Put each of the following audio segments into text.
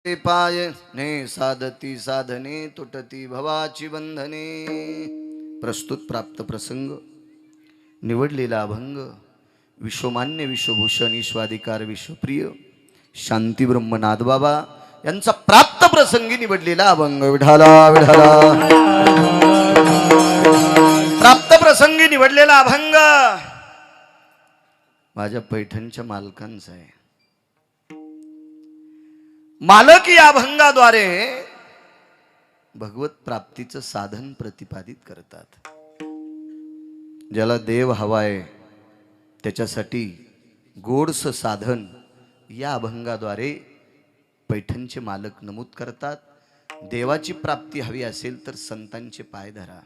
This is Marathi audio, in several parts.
पाय ने साधती साधने तुटती भवाची बंधने. प्रस्तुत प्राप्त प्रसंग निवडलेला अभंग विश्वमान्य विश्वभूषण ईश्वाधिकार विश्वप्रिय शांती ब्रह्मनाथ बाबा यांचा प्राप्त प्रसंगी निवडलेला अभंग. विठाला विठाला प्राप्त प्रसंगी निवडलेला अभंग माझ्या पैठणच्या मालकांचा आहे. मालक या अभंगाद्वारे भगवत प्राप्तीचं साधन प्रतिपादित करतात. ज्याला देव हवाय त्याच्यासाठी गोडस साधन या अभंगाद्वारे पैठणचे मालक नमूद करतात. देवाची प्राप्ती हवी असेल तर संतांचे पाय धरा,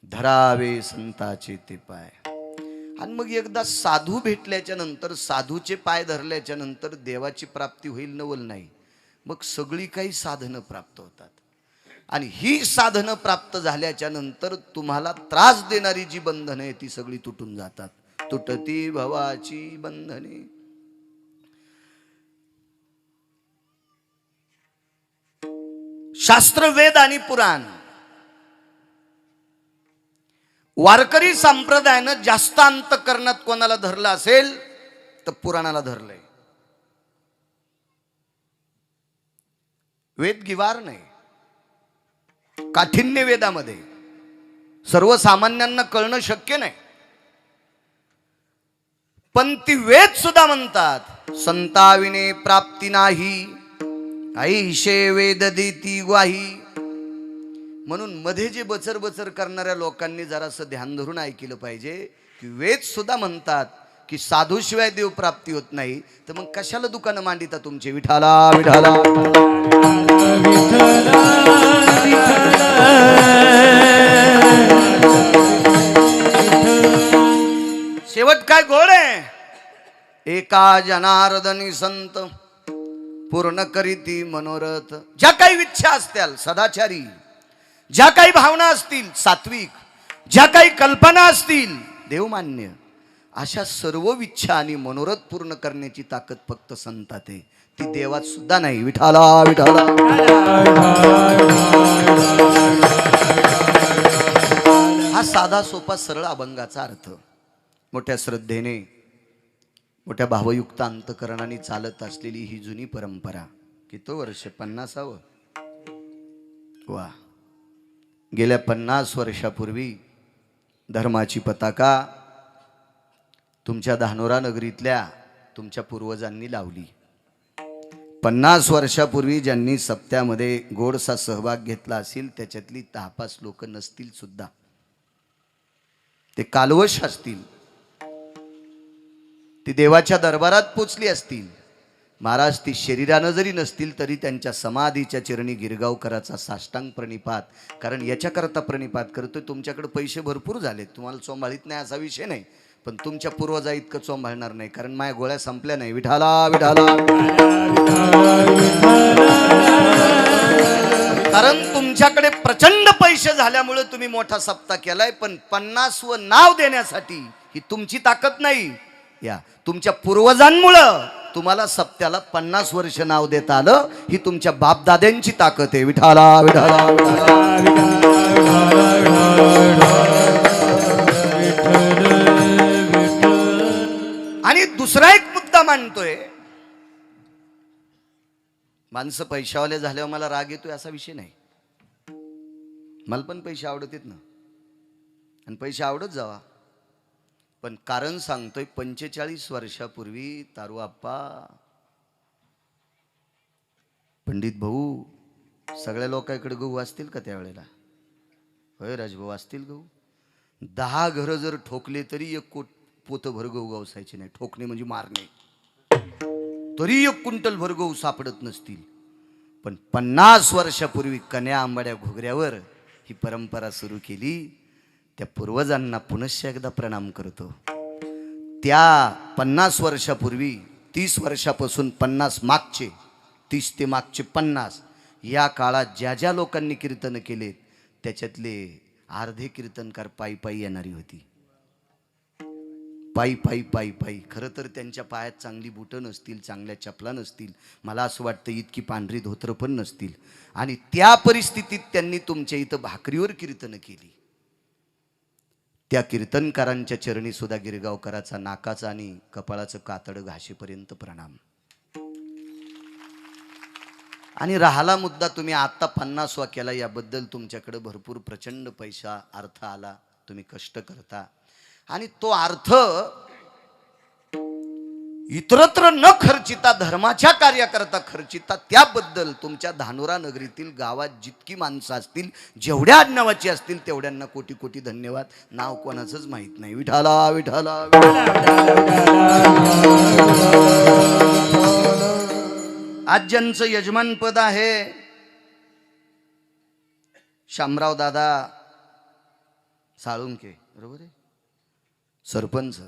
धरावे संताचे ते पाय. आणि मग एकदा साधू भेटल्याच्या नंतर, साधूचे पाय धरल्याच्या नंतर देवाची प्राप्ती होईल नवल नाही. मग सगळी काही साधनं प्राप्त होतात. आणि ही साधनं प्राप्त झाल्याच्या नंतर तुम्हाला त्रास देणारी जी बंधने आहे ती सगळी तुटून जातात. तुटती भवाची बंधने. शास्त्र, वेद आणि पुराण, वारकरी संप्रदायानं जास्त अंतःकरणात कोणाला धरलं असेल तर पुराणाला धरलंय. वेद गिवार नाही, काठिण्य वेदामध्ये सर्वसामान्यांना कळणं शक्य नाही. पण ती वेद सुद्धा म्हणतात संताविने प्राप्ती नाही, ऐशे वेद देती ग्वाही. म्हणून मध्ये जे बचर बचर करणाऱ्या लोकांनी जरासं ध्यान धरून ऐकलं पाहिजे की वेद सुद्धा म्हणतात की साधूशिवाय देव प्राप्ती होत नाही. तर मग कशाला दुकानं मांडिता तुमचे. विठाला विठाला शेवट काय गोड आहे. एका जनार्दनी संत पूर्ण करीती मनोरथ. ज्या काही इच्छा असतील सदाचारी, ज्या काही भावना असतील सात्विक, ज्या काही कल्पना असतील देवमान्य, अशा सर्व इच्छा आणि मनोरथ पूर्ण करण्याची ताकद फक्त संतात आहे. ती देवात सुद्धा नाही. विठाला विठाला हा साधा सोपा सरळ अभंगाचा अर्थ मोठ्या श्रद्धेने, मोठ्या भावयुक्त अंतकरणाने चालत असलेली ही जुनी परंपरा. किती वर्ष? 50व. वा. गेल्या 50 वर्षापूर्वी धर्माची पताका तुमच्या धानोरा नगरीतल्या तुमच्या पूर्वजांनी लावली. 50 वर्षापूर्वी ज्यांनी सप्त्यामध्ये गोडसा सहभाग घेतला असेल त्याच्यातली 10-5 लोक नसतील सुद्धा. ते कालवश असतील, ती देवाच्या दरबारात पोचली असतील. महाराज ती शरीरानं जरी नसतील तरी त्यांच्या समाधीच्या चरणी गिरगावकराचा साष्टांग प्रणिपात. कारण याच्याकरता प्रणिपात करतोय, तुमच्याकडे पैसे भरपूर झाले, तुम्हाला चोंभाळीत नाही असा विषय नाही, पण तुमच्या पूर्वजा इतकं चोंभाळणार नाही कारण माझ्या गोळ्या संपल्या नाही. विठाला विठाला कारण तुमच्याकडे प्रचंड पैसे झाल्यामुळे तुम्ही मोठा सप्ताह केलाय, पण 50व नाव देण्यासाठी ही तुमची ताकद नाही. या तुमच्या पूर्वजांमुळं तुम्हाला सप्त्याला 50 वर्ष नाव देता आलं. ही तुमच्या बापदाद्यांची ताकद आहे. विठाला विठाला आणि दुसरा एक मुद्दा मांडतोय. माणसं पैशावाले झाल्यावर मला राग येतोय असा विषय नाही. मला पण पैसे आवडत आहेत ना, आणि पैसे आवडत जावा. पण कारण सांगतोय, 45 वर्षापूर्वी तारू आप्पा, पंडित भाऊ, सगळ्या लोकांकडे गहू असतील का त्यावेळेला? होय राजभाऊ, असतील गहू. 10 घरं जर ठोकले तरी एक पोतं भर गहू गावसायचे नाही. ठोकणे म्हणजे मारणे. तरी 1 क्विंटल भर गहू सापडत नसतील. पण 50 वर्षापूर्वी कन्या आंबाड्या घोगऱ्यावर ही परंपरा सुरू केली. त्या पूर्वजांना पुनश्च एकदा प्रणाम करतो. त्या 50 वर्षापूर्वी, 30 वर्षापासून 50 मागचे, 30 ते मागचे 50 या काळात ज्या ज्या लोकांनी कीर्तन केलेत त्याच्यातले अर्धे कीर्तनकार पायी पायी येणारी होती. पायी पायी पायी पायी. खरं तर त्यांच्या पायात चांगली बुटं नसतील, चांगल्या चपला नसतील, मला असं वाटतं इतकी पांढरी धोतर पण नसतील, आणि त्या परिस्थितीत त्यांनी तुमच्या इथं भाकरीवर कीर्तन केली. त्या कीर्तनकारांच्या चरणी सुद्धा गिरगावकराचा नाकाचं आणि कपाळाचं कातड घाशीपर्यंत प्रणाम. आणि राहिला मुद्दा, तुम्ही आता 50वा केला, याबद्दल तुमच्याकडे भरपूर प्रचंड पैसा अर्थ आला, तुम्ही कष्ट करता, आणि तो अर्थ इतरत्र न खर्चिता धर्माच्या कार्याकरता खर्चिता, त्याबद्दल तुमच्या धानोरा नगरीतील गावात जितकी माणसं असतील, जेवढ्या आडनावाची असतील, तेवढ्यांना कोटी कोटी धन्यवाद. नाव कोणाचंच माहित नाही. विठाला विठाला. आज ज्यांचं यजमानपद आहे शामराव दादा साळुंके, बरोबर आहे, सरपंच,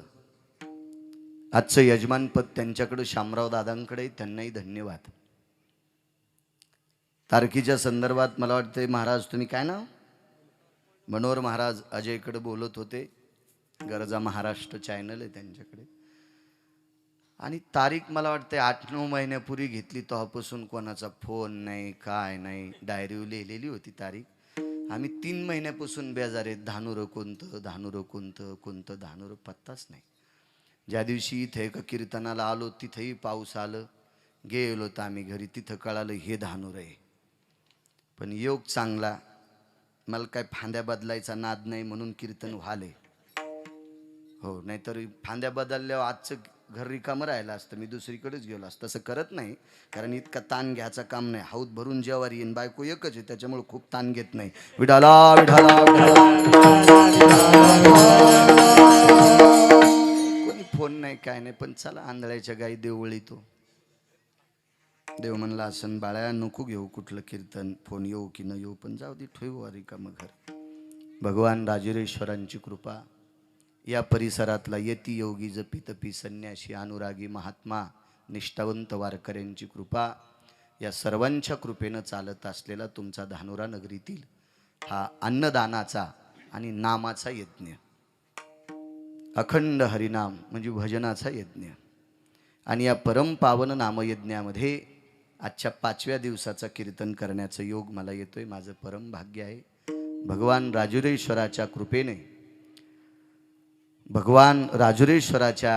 आजचं यजमानपद त्यांच्याकडे, शामराव दादांकडे, त्यांनाही धन्यवाद. तारखीच्या संदर्भात मला वाटतं महाराज, तुम्ही काय नाव, मनोहर महाराज अजयकडे बोलत होते, गरजा महाराष्ट्र चॅनल आहे त्यांच्याकडे, आणि तारीख मला वाटते 8-9 महिन्यापूर्वी घेतली, तेव्हापासून कोणाचा फोन नाही, काय नाही, डायरीवर लिहिलेली होती तारीख. आम्ही 3 महिन्यापासून बेजार आहेत, धानुरं कोणतं, धानुरं कोणतं, कोणतं धानुरं पत्ताच नाही. ज्या दिवशी इथे एका कीर्तनाला आलो, तिथंही पाऊस आलं, गेलो तर आम्ही घरी, तिथं कळालं हे धानूर आहे. पण योग चांगला, मला काय फांद्या बदलायचा नाद नाही म्हणून कीर्तन व्हाले. हो, नाहीतर फांद्या बदलल्यावर आजचं घर रिकामं राहिलं असतं, मी दुसरीकडेच गेलो असतं. तसं करत नाही, कारण इतका ताण घ्यायचा काम नाही. हाऊत भरून जेवारी येईन, बायको एकच आहे, त्याच्यामुळे खूप ताण घेत नाही. विठाला विठाला. कोणी फोन नाही, काय नाही, पण चला आंधळ्याच्या गाई देवळी. तो देव म्हणला असं, बाळ्या नको घेऊ कुठलं कीर्तन, फोन येऊ की न येऊ, पण जाऊ दे, ठेवू रिकामं घर. भगवान राजुरेश्वरांची कृपा, या परिसरातला यती योगी जपी तपी संन्यासी अनुरागी महात्मा निष्ठावंत वारकऱ्यांची कृपा, या सर्वांच्या कृपेनं चालत असलेला तुमचा धानोरा नगरीतील हा अन्नदानाचा आणि नामाचा यज्ञ, अखंड हरिनाम म्हणजे भजनाचा यज्ञ, आणि या परमपावन नामयज्ञामध्ये आजच्या 5व्या दिवसाचा कीर्तन करण्याचं योग मला येतोय. माझं परम भाग्य आहे. भगवान राजुरेश्वराच्या कृपेने, भगवान राजुरेश्वराच्या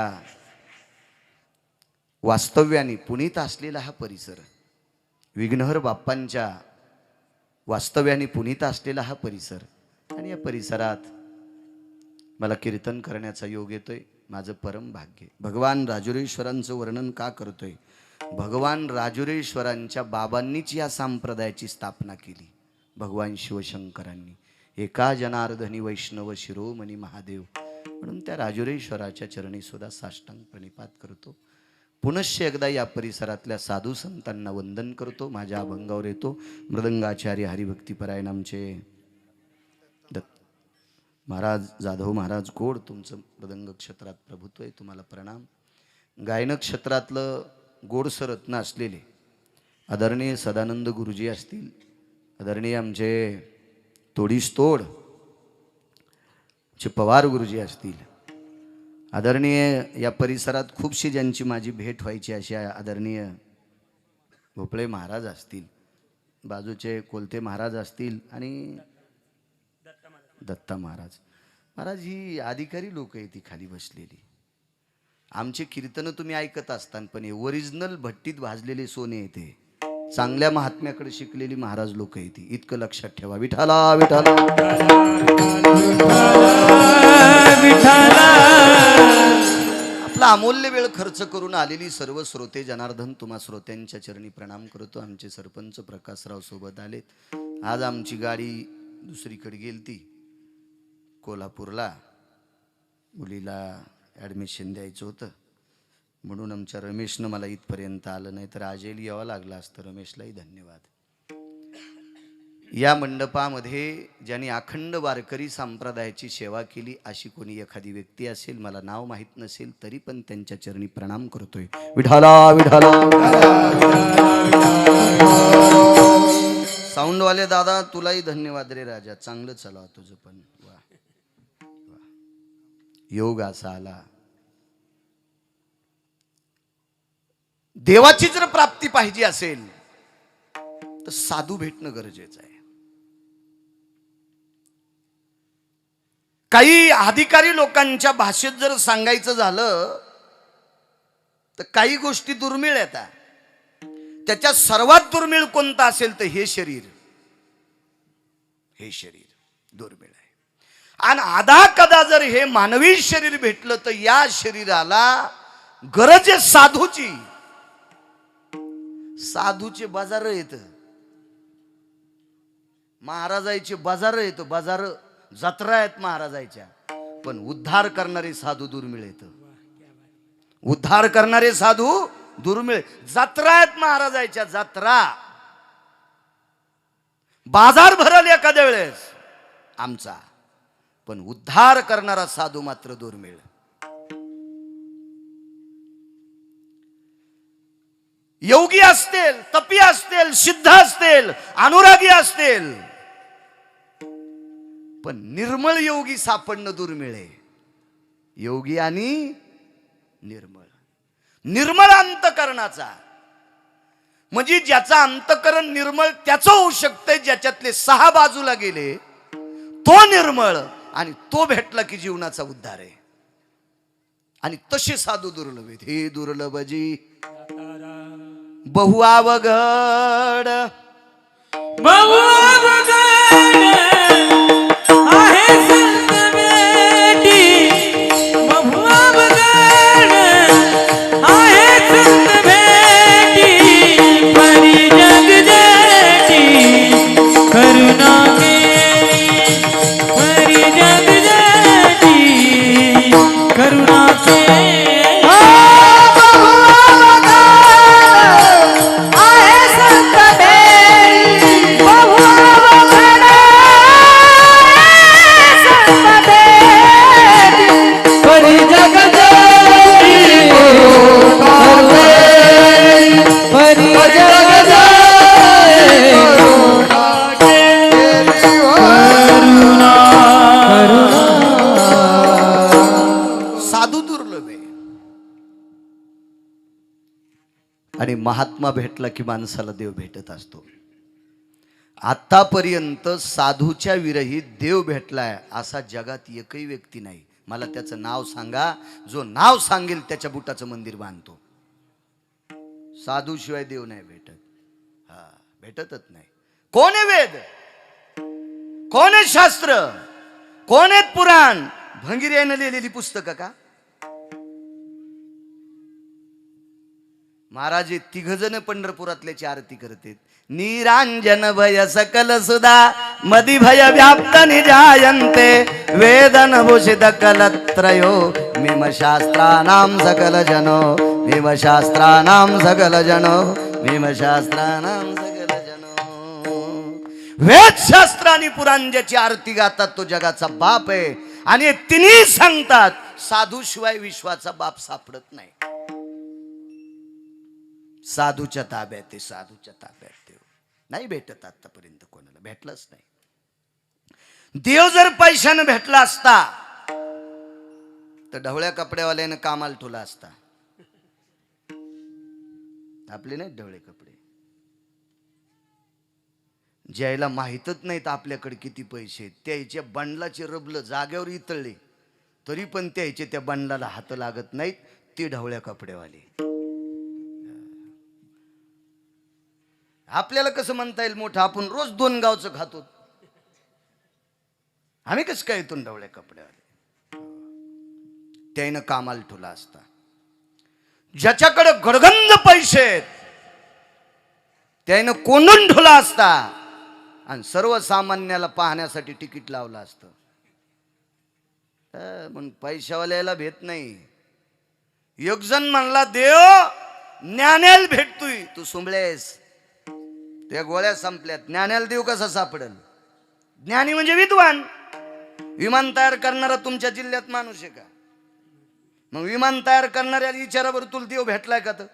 वास्तव्याने पुनीत असलेला हा परिसर, विघ्नहर बाप्पांच्या वास्तव्याने पुनीत असलेला हा परिसर, आणि या परिसरात मला कीर्तन करण्याचा योग येतोय. माझं परम भाग्य. भगवान राजुरेश्वरांचं वर्णन का करतोय? भगवान राजुरेश्वरांच्या बाबांनीच या संप्रदायाची स्थापना केली. भगवान शिवशंकरांनी एका जनार्दनी वैष्णव शिरोमणी महादेव, म्हणून त्या राजुरेश्वराच्या चरणी सुद्धा साष्टांग प्रणिपात करतो. पुनश्च एकदा या परिसरातल्या साधू संतांना वंदन करतो. माझ्या अभंगावर येतो मृदंगाचार्य हरिभक्तीपरायण आमचे दत्त महाराज, जाधव महाराज कोड, तुमचं मृदंग क्षेत्रात प्रभुत्व आहे, तुम्हाला प्रणाम. गायन क्षेत्रातलं गोडसं रत्न असलेले आदरणीय सदानंद गुरुजी असतील, आदरणीय आमचे तोडीस तोड पवार गुरुजी असतील, आदरणीय या परिसरात खूपशी ज्यांची माझी भेट व्हायची अशा आदरणीय भोपळे महाराज असतील, बाजूचे कोलते महाराज असतील, आणि दत्ता महाराज. महाराज ही अधिकारी लोक आहे, ती खाली बसलेली. आमचे कीर्तन तुम्ही ऐकत असताना, पण हे ओरिजिनल भट्टीत भाजलेले सोने येते, चांगल्या महात्म्याकडे शिकलेली महाराज लोक येते, इतकं लक्षात ठेवा. विठाला विठाला. आपला अमूल्य वेळ खर्च करून आलेली सर्व श्रोते जनार्दन, तुम्हा श्रोत्यांच्या चरणी प्रणाम करतो. आमचे सरपंच प्रकाशराव सोबत आलेत. आज आमची गाडी दुसरीकडे गेलती, कोल्हापूरला, मुलीला ॲडमिशन द्यायचं होतं, म्हणून आमच्या रमेशनं मला इथपर्यंत आलं, नाही तर आजेल यावं लागलं असतं. रमेशलाही धन्यवाद. या मंडपामध्ये ज्यांनी अखंड वारकरी संप्रदायाची सेवा केली अशी कोणी एखादी व्यक्ती असेल, मला नाव माहीत नसेल तरी पण त्यांच्या चरणी प्रणाम करतोय. विठाला विठाला. साऊंडवाले दादा तुलाही धन्यवाद रे राजा, चांगलं चला तुझं पण. वा वा, योग असा आला देवाची जर प्राप्ती पाहिजे असेल तर साधू भेटणं गरजेचं आहे. काही अधिकारी लोकांच्या भाषेत जर सांगायचं झालं तर काही गोष्टी दुर्मिळ येतात. त्याच्यात सर्वात दुर्मिळ कोणता असेल तर हे शरीर दुर्मिळ आहे. आणि आधा कदा जर हे मानवी शरीर भेटलं तर या शरीराला गरज आहे साधूची. साधूचे बाजार येत, महाराजाचे बाजार येत, बाजार जत्रा आहेत महाराजाच्या, पण उद्धार करणारे साधू दुर्मिळ येत. उद्धार करणारे साधू दुर्मिळ. जत्रा आहेत महाराजाच्या, जत्रा, बाजार भरल एखाद्या वेळेस आमचा, पण उद्धार करणारा साधू मात्र दुर्मिळ. योगी असतील, तपी असतील, सिद्ध असतील, अनुरागी असतील, पण निर्मळ योगी सापडणं दुर्मिळ आहे. योगी आणि निर्मळ, निर्मळ अंतकरणाचा, म्हणजे ज्याचा अंतकरण निर्मळ त्याचं होऊ शकतंय. ज्याच्यातले 6 बाजूला गेले तो निर्मळ, आणि तो भेटला की जीवनाचा उद्धार आहे. आणि तसे साधू दुर्लभ आहेत. हे दुर्लभजी बहु अवघड, बहु अवघड आहे संत भेटी, बहु अवघड आहे संत भेटी, परी जग जेठी करुणा केली, परी जग जेठी करुणा केली. आणि महात्मा भेटला की माणसाला देव भेटत असतो. आतापर्यंत साधूच्या विरहित देव भेटलाय असा जगात एकही व्यक्ती नाही. मला त्याचं नाव सांगा, जो नाव सांगेल त्याच्या बुटाचं मंदिर बांधतो. साधू शिवाय देव नाही भेटत. हा, भेटतच नाही. कोण आहे वेद, कोण आहे शास्त्र, कोण आहेत पुराण? भंगिऱ्यानं लिहिलेली पुस्तकं का? महाराज 3 जण पंढरपुरातल्याची आरती करतात. निरांजन भय सकल सुधा मदी भय व्याप्त निजायन्ते वेदन भूषित कलत्रयो मिम शास्त्राणाम सकल जनो, मिम शास्त्राणाम सकल जनो, मिम शास्त्राणाम सकल जनो. वेद शास्त्र आणि पुराण ज्याची आरती गातात तो जगाचा बाप आहे. आणि तिन्ही सांगतात साधू शिवाय विश्वाचा बाप सापडत नाही. साधूच्या ताब्यात आहे, साधूच्या ताब्यात देव नाही भेटत. आतापर्यंत कोणाला भेटलाच नाही. देव जर पैशानं भेटला असता तर ढवळ्या कपड्यावाल्यानं कामाला ठेवला असता. आपले नाही ढवळे कपडे, ज्याला माहीतच नाहीत आपल्याकडे किती पैसे, त्याच्या बंडलाचे रबलं जाग्यावर इतळले तरी पण त्याचे त्या बंडलाला हात लागत नाहीत. ते ढवळ्या कपड्यावाले. आपल्याला कसं म्हणता येईल मोठं? आपण रोज 2 गावचं खातो, आम्ही कसं काय इथून ढवळ्या कपड्यावाले? त्यानं कामाला ठेवला असता. ज्याच्याकडे गडगंज पैसे आहेत त्यानं कोंडून ठेवला असता आणि सर्वसामान्याला पाहण्यासाठी तिकीट लावलं असतं. मग पैशावाल्याला भेट नाही. एक जण म्हणला देव ज्ञानेल भेटतोय, तू सुंबळेस, त्या गोळ्या संपल्यात, ज्ञानेला देव कसा सापडेल? ज्ञानी म्हणजे विद्वान. विमान तयार करणारा तुमच्या जिल्ह्यात माणूस आहे का? मग विमान तयार करणाऱ्या विचारावर तुला देव भेटलाय का? तर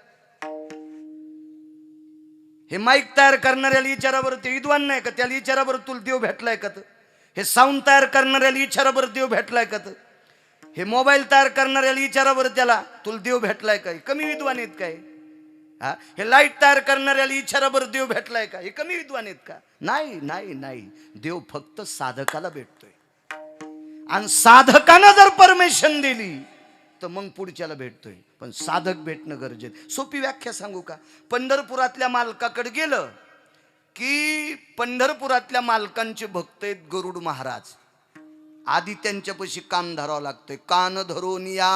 हे माईक तयार करणाऱ्याला विचारावर ते विद्वान नाही का? त्याला विचारावर तुला देव भेटलाय का? तर हे साऊंड तयार करणाऱ्याला विचारावर देव भेटलाय का? तर हे मोबाईल तयार करणाऱ्याला विचारावर त्याला तुला देव भेटलाय काय? कमी विद्वान आहेत काय? हा, हे लाईट तयार करणाऱ्याला इच्छाराबर देव भेटलाय का? हे कमी विद्वान आहेत का? नाही नाही नाही, देव फक्त साधकाला भेटतोय. आणि साधकानं जर परमिशन दिली तर मग पुढच्याला भेटतोय. पण साधक भेटणं गरजेचं. सोपी व्याख्या सांगू का? पंढरपुरातल्या मालकाकडे गेलं की पंढरपुरातल्या मालकांचे भक्त आहेत गरुड महाराज. आधी त्यांच्यापाशी कान धरावं लागतंय. कान धरून या,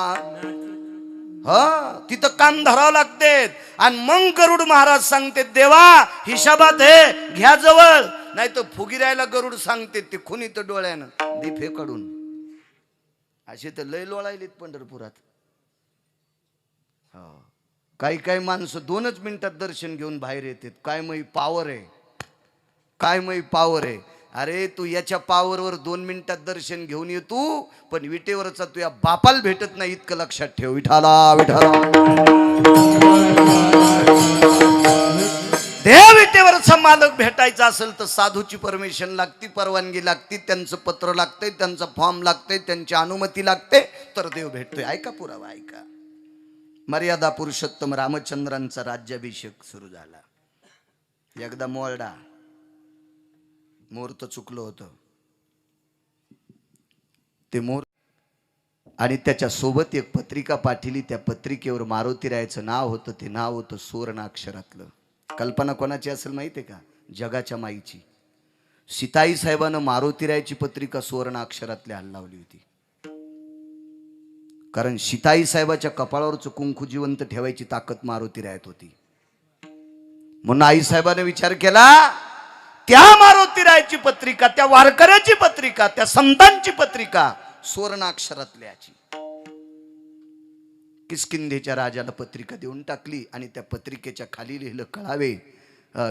हा, तिथं कान धरावं लागते. आणि मग गरुड महाराज सांगते देवा हिशाबात हे घ्या जवळ, नाही तर फुगिरायला गरुड सांगते ते खुनी तर डोळ्यानं दिफे कडून. असे तर लय लोळायलेत पंढरपुरात. हो, काही काही माणसं 2च मिनिटात दर्शन घेऊन बाहेर येतात. काय मग पावर आहे, काय मग पावर आहे. अरे तू याच्या पावरवर 2 मिनिटात दर्शन घेऊन येतो, पण विटेवरचा तुझ्या बापाला भेटत नाही इतकं लक्षात ठेव. विठाला विठाला, देव विटेवरचा मालक भेटायचा असेल तर साधूची परमिशन लागती, परवानगी लागती, त्यांचं पत्र लागतंय, त्यांचा फॉर्म लागतंय, त्यांची अनुमती लागते, तर देव भेटतोय. ऐका पुरावा ऐका. मर्यादा पुरुषोत्तम रामचंद्रांचा राज्याभिषेक सुरू झाला. एकदा मोरडा, मोर तर चुकलं होतं ते मोर, आणि त्याच्या सोबत एक पत्रिका पाठवली. त्या पत्रिकेवर मारुतीरायाचं नाव होतं. ते नाव होतं सुवर्णाक्षरातलं. कल्पना कोणाची असेल माहिती आहे का? जगाच्या माईची. सीताई साहेबानं मारुतीरायाची पत्रिका सुवर्णाक्षरातली हाल लावली होती. कारण सीताई साहेबाच्या कपाळावरचं कुंकू जिवंत ठेवायची ताकद मारुतीरायात होती. म्हणून आई साहेबाने विचार केला त्या मारुतीरायाची पत्रिका, त्या वारकऱ्याची पत्रिका, त्या संतांची पत्रिका सुवर्णाक्षरातल्याची. किष्किंधेच्या राजाला पत्रिका देऊन टाकली आणि त्या पत्रिकेच्या खाली लिहिलं कळावे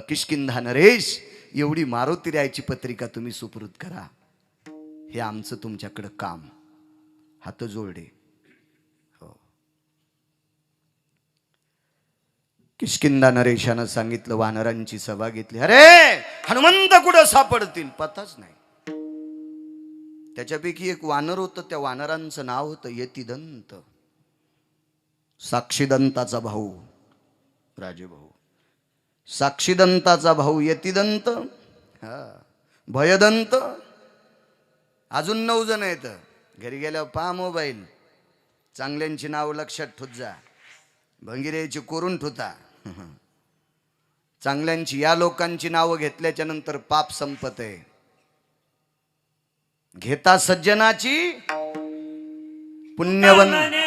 किष्किंधा नरेश, एवढी मारुतीरायाची पत्रिका तुम्ही सुपूर्द करा, हे आमचं तुमच्याकडं काम. हात जोडे. किष्किंधा नरेशानं सांगितलं, वानरांची सभा घेतली. अरे हनुमंत कुठं सापडतील पताच नाही. त्याच्यापैकी एक वानर होतं, त्या वानरांचं नाव होतं यतिदंत. साक्षीदंताचा भाऊ, राजेभाऊ. साक्षीदंताचा भाऊ यतिदंत, हा, भयदंत, अजून 9 जण आहेत. घरी गेल्यावर पहा मोबाईल, चांगल्यांची नाव लक्षात ठेवत जा, भंगिरेची कोरून ठुता. चांगल्यांची, या लोकांची नावं घेतल्याच्या नंतर पाप संपत आहे. घेता सज्जनाची पुण्यवंत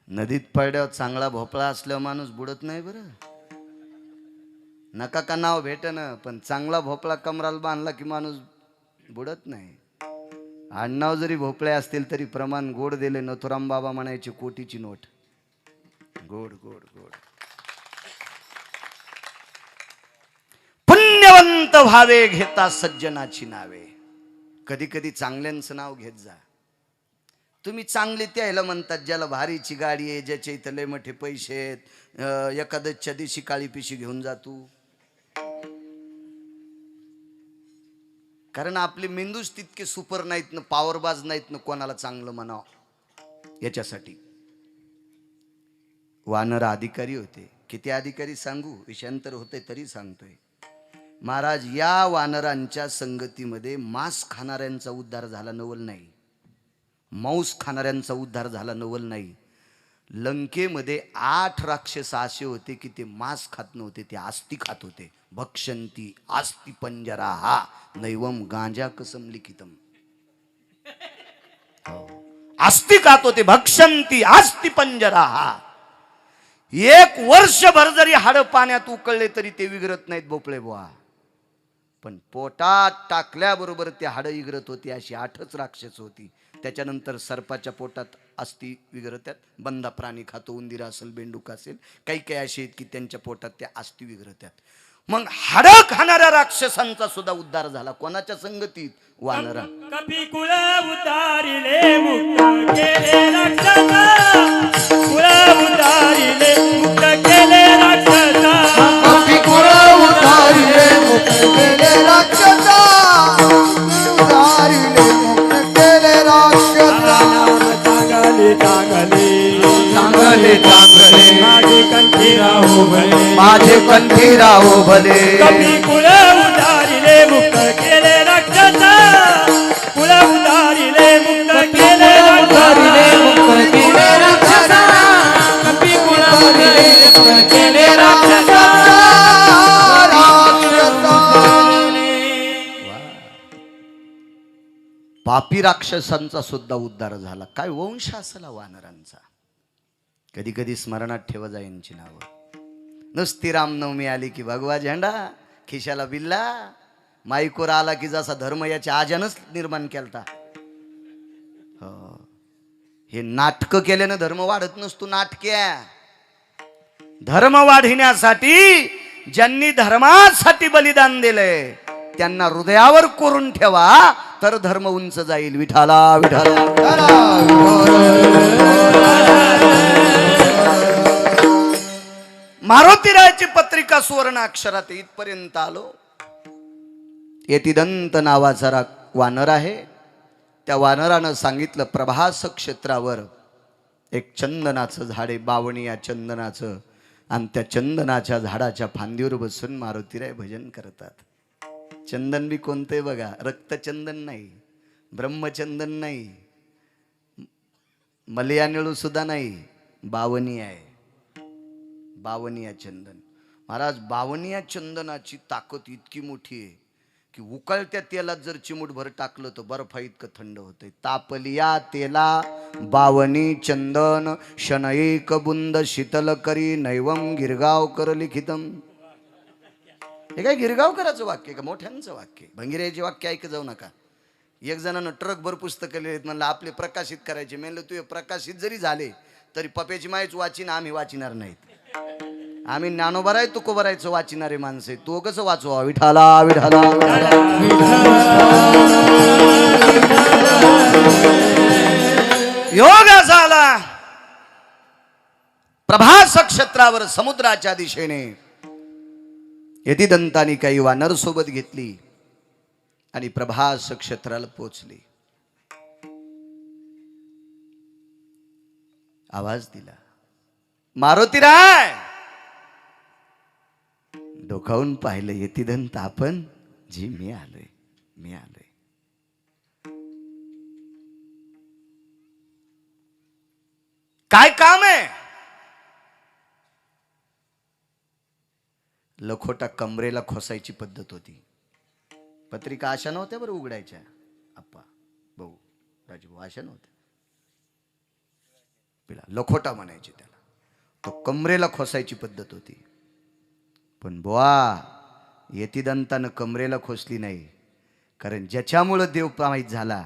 नदीत पडल्यावर चांगला भोपळा असल्यावर माणूस बुडत नाही. बरं नका का नाव भेटणं, पण चांगला भोपळा कमराला बांधला की माणूस बुडत नाही. आडनाव जरी भोपळे असतील तरी प्रमाण गोड दिले. नथुराम बाबा म्हणायचे कोटीची नोट. गोड गोड गोड. पुण्यवंत व्हावे घेता सज्जनाची नावे. कधी कधी चांगल्यांचं नाव घेत जा. तुम्ही चांगले त्याला म्हणतात ज्याला भारीची गाडी आहे, ज्याच्या इथं लय मोठे पैसे आहेत. एकादशच्या दिवशी काळी पिशी घेऊन जातो. कारण आपले मेंदूच तितके सुपर नाहीत ना, पॉवरबाज नाहीत ना कोणाला चांगलं म्हणावं. याच्यासाठी वानर अधिकारी होते. किती अधिकारी सांगू, विषयांतर होते तरी सांगतोय. महाराज, या वानरांच्या संगतीमध्ये मांस खाणाऱ्यांचा उद्धार झाला नवल नाही, मांस खाणाऱ्यांचा उद्धार झाला नवल नाही. लंकेमध्ये 8 राक्षस असे होते की ते मांस खात नव्हते, ते आस्ती खात होते. भक्षंती आस्ती पंजरा हा नैवम गांजा कसम लिखितम. आस्ती खात होते, भक्षंती आस्ती पंजरा हा. 1 वर्षभर जरी हाड पाण्यात उकळले तरी ते विगरत नाहीत भोपळे बुवा. पण पोटात टाकल्याबरोबर ते हाड इगरत होती. अशी 8च राक्षस होती. त्याच्यानंतर सर्पाच्या पोटात अस्थि विघरत्यात. बंदा प्राणी खातो, उंदीर असेल, बेंडूक असेल, काही काही असे आहेत की त्यांच्या पोटात त्या अस्थि विघरत्यात. मग हाडं खाणाऱ्या राक्षसांचा सुद्धा उद्धार झाला. कोणाच्या संगतीत? वानरा. कपी कुळ उतारिले मुक्त केले राक्षसा, कुळ उतारिले मुक्त केले राक्षसा, कपी कुळ उतारिले मुक्त केले राक्षसा, उतारिले मुक्त केले राक्षसा. चांगले चांगले चांगले चांगले माझे कंठी राहो भले, माझे कंठी राहो भले. कपी कुळ उतारिले मुक्त केले राक्षसा, कुळ उतारिले मुक्त केले उतारिले राक्षसा, मुक्त केले राक्षसा, कपी कुळ उतारिले मुक्त केले राक्षसा. पापी राक्षसांचा सुद्धा उद्धार झाला. काय वंश असला वानरांचा. कधी कधी स्मरणात ठेवा यांची नावं. नुसती रामनवमी आली की भगवा झेंडा, खिशाला बिल्ला, माईकोर आला की जसा धर्म याच्या आजानच निर्माण केलता. हो, हे नाटकं केल्यानं धर्म वाढत नसतो. नाटक्या धर्म वाढविण्यासाठी ज्यांनी धर्मासाठी बलिदान दिलंय त्यांना हृदयावर कोरून ठेवा, तर धर्म उंच जाईल. विठाला विठाला. मारुतीरायाची पत्रिका सुवर्ण अक्षरात इथपर्यंत आलो. यतिदंत नावाचा वानर आहे. त्या वानरानं सांगितलं, प्रभास क्षेत्रावर एक चंदनाचं झाड आहे, बावणी या चंदनाचं, आणि त्या चंदनाच्या झाडाच्या फांदीवर बसून मारुतीराय भजन करतात. चंदन बी कोणते बघा, रक्तचंदन नाही, ब्रह्मचंदन नाही, मलयानिळू सुद्धा नाही, बावणी आहे. बावनिया चंदन. महाराज, बावनिया चंदनाची ताकद इतकी मोठी आहे की उकळत्या तेलात जर चिमूटभर टाकलं तर बर्फा इतकं थंड होतंय. तापलिया तेला बावनी चंदन शनैक बुंद शीतल करी नैवम गिरगावकर लिखितम. हे काय गिरगावकराचं वाक्य का मोठ्यांचं वाक्य? भंगिराचे वाक्य ऐक जाऊ नका. एक जणानं ट्रकभर पुस्तकं लिहिलेत, म्हणलं आपले प्रकाशित करायचे. म्हणलं तू प्रकाशित जरी झाले तरी पप्याची मायच वाचीन, आम्ही वाचिणार नाहीत. आम्ही ज्ञानोबा आहे, तुकोबा राहायचं वाचिणारे माणसे. तो कसं वाचवा? विठाला विठाला. योग झाला. प्रभास क्षेत्रावर समुद्राच्या दिशेने यतिदंतानी काही वानर सोबत घेतली आणि प्रभास क्षेत्राला पोचली. आवाज दिला, मारुतीराय. डोकावून पाहिलं यतिदंत, आपण जी मी आलोय, मी आलोय. काय काम आहे? लखोटा कमरेला खोसायची पद्धत होती. पत्रिका अशा नव्हत्या बरं उघडायच्या. आप्पा भाऊ राजभाऊ अशा नव्हत्या. पिला लखोटा म्हणायचे त्याला. तो कमरेला खोसायची पद्धत होती. पण बुवा, यतिदंतानं कमरेला खोसली नाही. कारण ज्याच्यामुळं देव माहीत झाला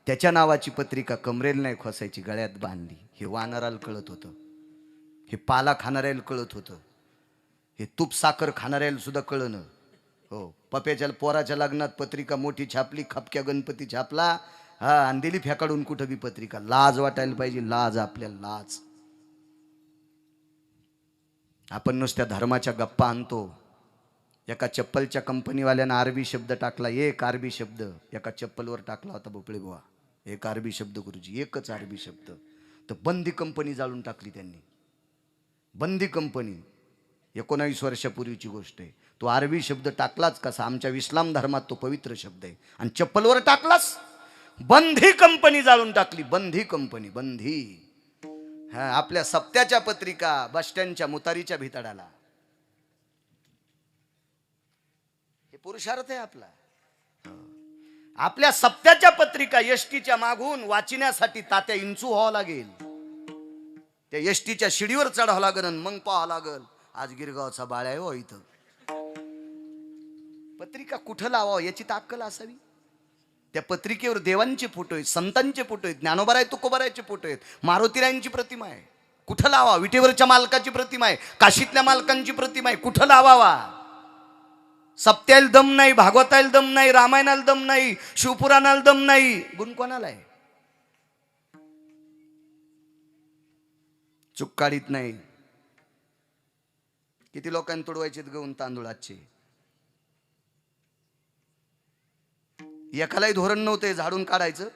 त्याच्या नावाची पत्रिका कमरेला नाही खोसायची, गळ्यात बांधली. हे वानराला कळत होतं, हे पाला खाणाऱ्याला कळत होतं, हे तूप साखर खाणाऱ्याला सुद्धा कळणं. हो, पप्याच्या पोराच्या लग्नात पत्रिका मोठी छापली, खपक्या गणपती छापला, हा, आणि दिली फेकाडून कुठं बी पत्रिका. लाज वाटायला पाहिजे, लाज, आपल्याला लाज. आपण नुसत्या धर्माच्या गप्पा आणतो. एका चप्पलच्या कंपनीवाल्यानं आरबी शब्द टाकला, एक आरबी शब्द एका चप्पलवर टाकला होता भोपळे बुवा. एक आरबी शब्द गुरुजी, एकच आरबी शब्द. तर बंदी कंपनी जाळून टाकली त्यांनी. बंदी कंपनी 19 वर्षापूर्वीची गोष्ट आहे. तो आरबी शब्द टाकलाच कसा? आमच्या इस्लाम धर्मात तो पवित्र शब्द आहे, आणि चप्पलवर टाकलास. बंदी कंपनी जाळून टाकली. बंदी कंपनी, बंदी. हा, आपल्या सप्त्याच्या पत्रिका बस स्टँडच्या मुतारीच्या भितडाला. हे पुरुषार्थ आहे आपला. आपल्या सप्त्याच्या पत्रिका एसटीच्या मागून वाचण्यासाठी तात्या इंचू व्हावं लागेल. त्या एसटीच्या शिडीवर चढावं लागेल आणि मग पाहावं लागेल आज गिरगावचा बाळा आहे हो इथं. पत्रिका कुठं लावावं याची ताकद असावी. त्या पत्रिकेवर देवांचे फोटो आहेत, संतांचे फोटो आहेत, ज्ञानोबाराय तुकोबारायचे फोटो आहेत, मारुतीरायांची प्रतिमा आहे. कुठं लावा? विटेवरच्या मालकाची प्रतिमा आहे, काशीतल्या मालकांची प्रतिमा आहे, कुठं लावावा? सप्त्याला दम नाही, भागवताला दम नाही, रामायणाला दम नाही, शिवपुराणाला दम नाही. गुण कोणाला आहे? चूक काढीत नाही. किती लोकांनी तुडवायचे गहून तांदूळाचे? एकालाही धोरण नव्हते झाडून काढायचं.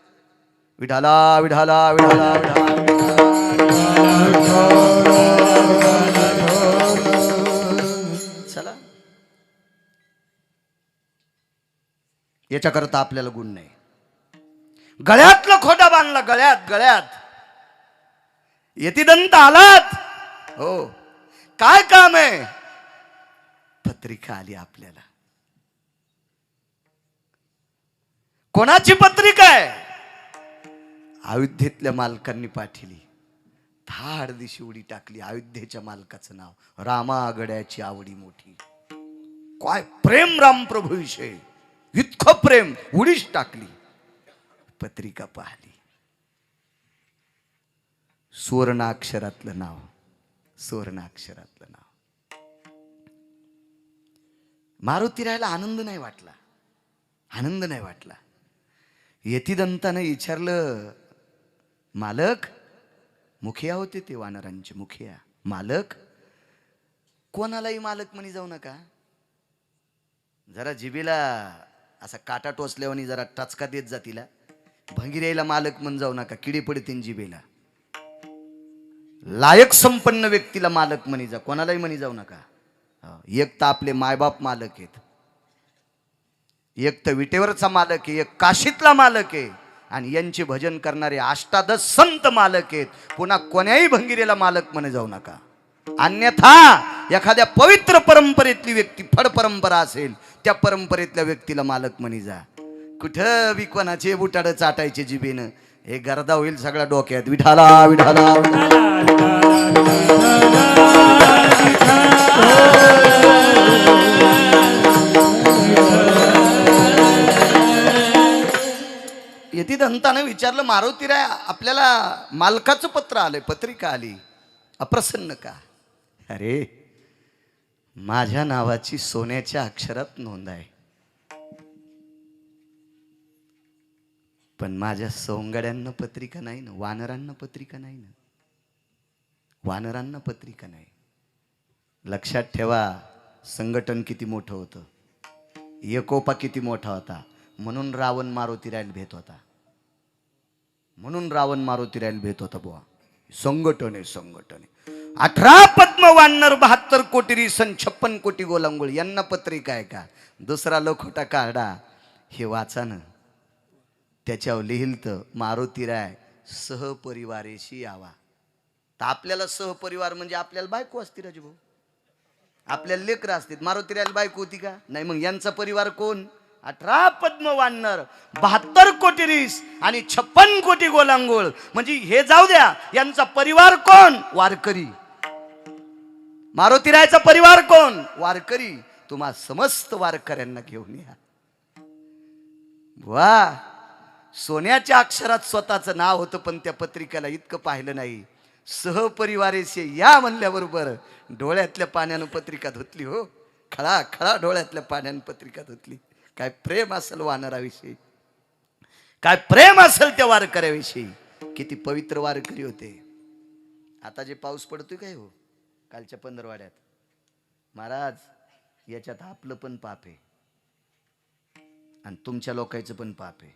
विठाला विठाला विठाला चला, याच्याकरता आपल्याला गुण नाही. गळ्यातला खोटा बांधला, गळ्यात गळ्यात यतिदंत आलात. हो, काय काम आहे? पत्रिका आली आपल्याला. कोणाची पत्रिका आहे? अयोध्येतल्या मालकांनी पाठवली. धाड दिशी उडी टाकली. अयोध्येच्या मालकाचं नाव रामा गड्याची आवडी मोठी. काय प्रेम राम प्रभू विषय, इतकं प्रेम, उडीच टाकली. पत्रिका पाहिली. सुवर्णाक्षरातलं नाव, सुवर्णाक्षरातलं नाव. मारुतीरायला आनंद नाही वाटला, आनंद नाही वाटला. यतिदंतानं विचारलं, मालक, मुखिया होते ते वानरांचे मुखिया, मालक, कोणालाही मालक म्हणी जाऊ नका. जरा जिबीला असा काटा टोचल्यावर जरा टचका देत जा तिला. भंगिऱ्याला मालक म्हण जाऊ नका, किडी पडते जिबेला. लायक संपन्न व्यक्तीला मालक म्हणी जा, कोणालाही म्हणी जाऊ नका. एक तर आपले मायबाप मालक आहेत, एक तर विटेवरचा मालक आहे, एक काशीतला मालक आहे, आणि यांचे भजन करणारे अष्टादश संत मालक आहेत. पुन्हा कोण्याही भंगिरेला मालक म्हणे जाऊ नका. अन्यथा एखाद्या पवित्र परंपरेतली व्यक्ती, फड परंपरा असेल, त्या परंपरेतल्या व्यक्तीला मालक म्हणी जा. कुठं बी कोणाचे बुटाड चाटायचे जिबेनं, हे गर्दा होईल सगळ्या डोक्यात. विठाला विठाला यतिदंतानं विचारलं, मारुतीराय, आपल्याला मालकाचं पत्र आलंय, पत्रिका आली, अप्रसन्न का? अरे, माझ्या नावाची सोन्याच्या अक्षरात नोंद आहे, पण माझ्या सोंगाड्यांना पत्रिका नाही ना, वानरांना पत्रिका नाही ना, वानरांना पत्रिका नाही. लक्षात ठेवा, संघटन किती मोठं होतं, एकोपा किती मोठा होता. म्हणून रावण मारुतीरायला भेट होता, म्हणून रावण मारुतीरायला भेट होता. बुवा, संघटन आहे, संघटन आहे. 18 पद्म वानर, 72 कोटी रिसन, 56 कोटी गोलांगुळ, यांना पत्रिका आहे का? दुसरा लोखोटा काढा, हे वाचा ना. त्याच्यावर लिहिल तर मारुतीराय सहपरिवारेशी यावा. तर आपल्याला सहपरिवार म्हणजे आपल्याला बायको असती राजभाऊ, आपल्याला लेकरं असतील. मारुतीरायला बायको होती का? नाही. मग यांचा परिवार कोण? 18 पद्म वानर, 72 कोटी रीस आणि 56 कोटी गोलांगोळ. म्हणजे हे जाऊ द्या, यांचा परिवार कोण? वारकरी. मारुतीरायचा परिवार कोण? वारकरी. तुम्हा समस्त वारकऱ्यांना घेऊन या. वा, सोन्याच्या अक्षरात स्वतःचं नाव होतं, पण त्या पत्रिकेला इतकं पाहिलं नाही. सहपरिवारेशी या म्हणल्याबरोबर डोळ्यातल्या पाण्यानं पत्रिका धुतली. हो, खळा खळा डोळ्यातल्या पाण्यानं पत्रिका धुतली. काय प्रेम असेल वानराविषयी, काय प्रेम असेल त्या वारकऱ्याविषयी. किती पवित्र वारकरी होते. आता जे पाऊस पडतोय काय हो, कालच्या पंधरवाड्यात, महाराज, याच्यात आपलं पण पाप आहे आणि तुमच्या लोकांचं पण पाप आहे.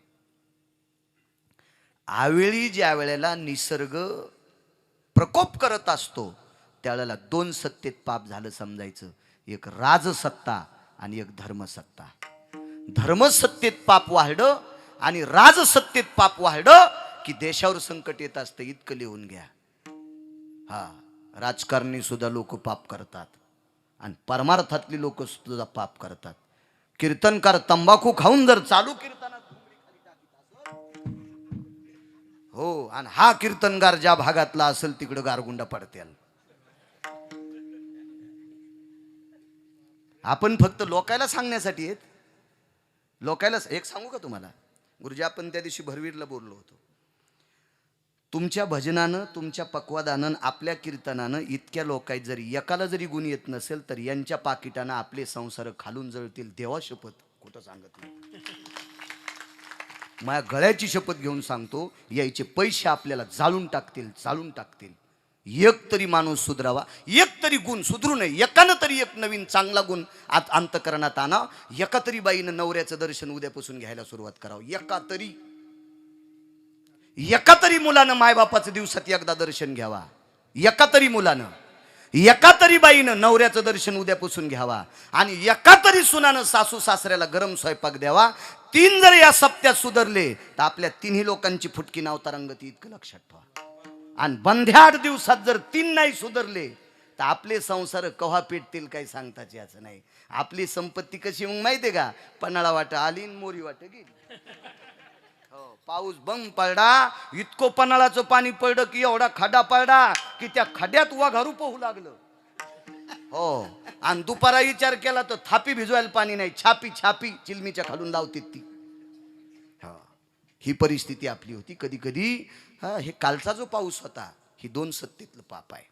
आवेळी ज्या वेळेला निसर्ग प्रकोप करत असतो, त्यावेळेला 2 सत्तेत पाप झालं समजायचं. एक राजसत्ता आणि एक धर्मसत्ता. धर्मसत्तेत पाप वाढलं आणि राजसत्तेत पाप वाढलं की देशावर संकट येत असतं. इतकं लिहून घ्या. हा, राजकारणी सुद्धा लोक पाप करतात आणि परमार्थातली लोक सुद्धा पाप करतात. कीर्तनकार तंबाखू खाऊन जर चालू कीर्तनात, हो, आणि हा कीर्तनगार ज्या भागातला असेल तिकडं गारगुंडा पडतेल. आपण फक्त लोकायला सांगण्यासाठी आहेत. लोकायला एक सांगू का तुम्हाला, गुरुजी आपण त्या दिवशी भरवीरला बोललो होतो. तुमच्या भजनानं, तुमच्या पक्वादानं, आपल्या कीर्तनानं इतक्या लोकांत जरी एकाला जरी गुण येत नसेल तर यांच्या पाकिटानं आपले संसार खालून जळतील. देवा शपथ, खोटं सांगत नाही. माझ्या गळ्याची शपथ घेऊन सांगतो, यायचे पैसे आपल्याला जाळून टाकतील, चालून टाकतील. एक तरी माणूस सुधरावा, एक तरी गुण सुधरू नये. एकानं तरी एक नवीन चांगला गुण अंतकरणात आणा. एका तरी बाईनं नवऱ्याचं दर्शन उद्यापासून घ्यायला सुरुवात करावं. एका तरी मुलानं मायबापाचं दिवसात एकदा दर्शन घ्यावा. एका तरी मुलानं, एका तरी बाईनं नवऱ्याचं दर्शन उद्यापासून घ्यावा. आणि एका तरी सुनानं सासू सासऱ्याला गरम स्वयंपाक द्यावा. 3 जर या सप्त्यात सुधरले तर आपल्या 3ही लोकांची फुटकी नावतारंगती. इतकं लक्षात ठेवा. आणि बंध्या 8 दिवसात जर 3 नाही सुधरले तर आपले संसार कव्हा पेटतील काही सांगताच याचं नाही. आपली संपत्ती कशी मग माहितीये का? पन्हाळा वाट आली मोरी वाट गेली. पाऊस बंग पडला, इतकं पन्हाळाचं पाणी पडलं की एवढा खड्डा पडला की त्या खड्ड्यात वाघारू पोहू लागलं. हो, आणि दुपारा विचार केला तर थापी भिजवायला पाणी नाही. छापी चिलमीच्या खालून लावते ती. ही परिस्थिती आपली होती. कधी कधी हे कालचा जो पाऊस होता ही 2 सत्तेतलं पाप आहे.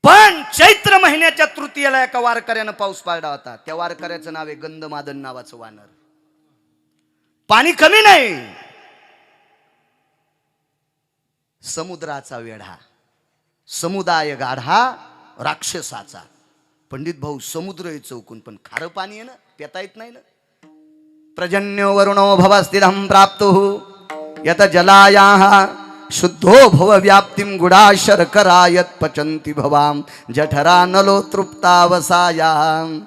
पण चैत्र महिन्याच्या तृतीयेला एका वारकऱ्यानं पाऊस पाडला होता. त्या वारकऱ्याचं नाव आहे गंधमादन नावाचं वानर. पाणी कमी नाही, समुद्राचा वेढा, समुदाय गाढा राक्षसाचा. पंडित भाऊ, समुद्र आहे चौकून, पण खारं पाणी आहे ना, पिता येत नाही ना. प्रजन्यो वरुणो भवस्थिरं प्राप्तो यत जलायाः शुद्धो भव व्याप्तिं गुडा शर्करा यत् पचन्ति भवाम जठरा नलो तृप्तावसायाम.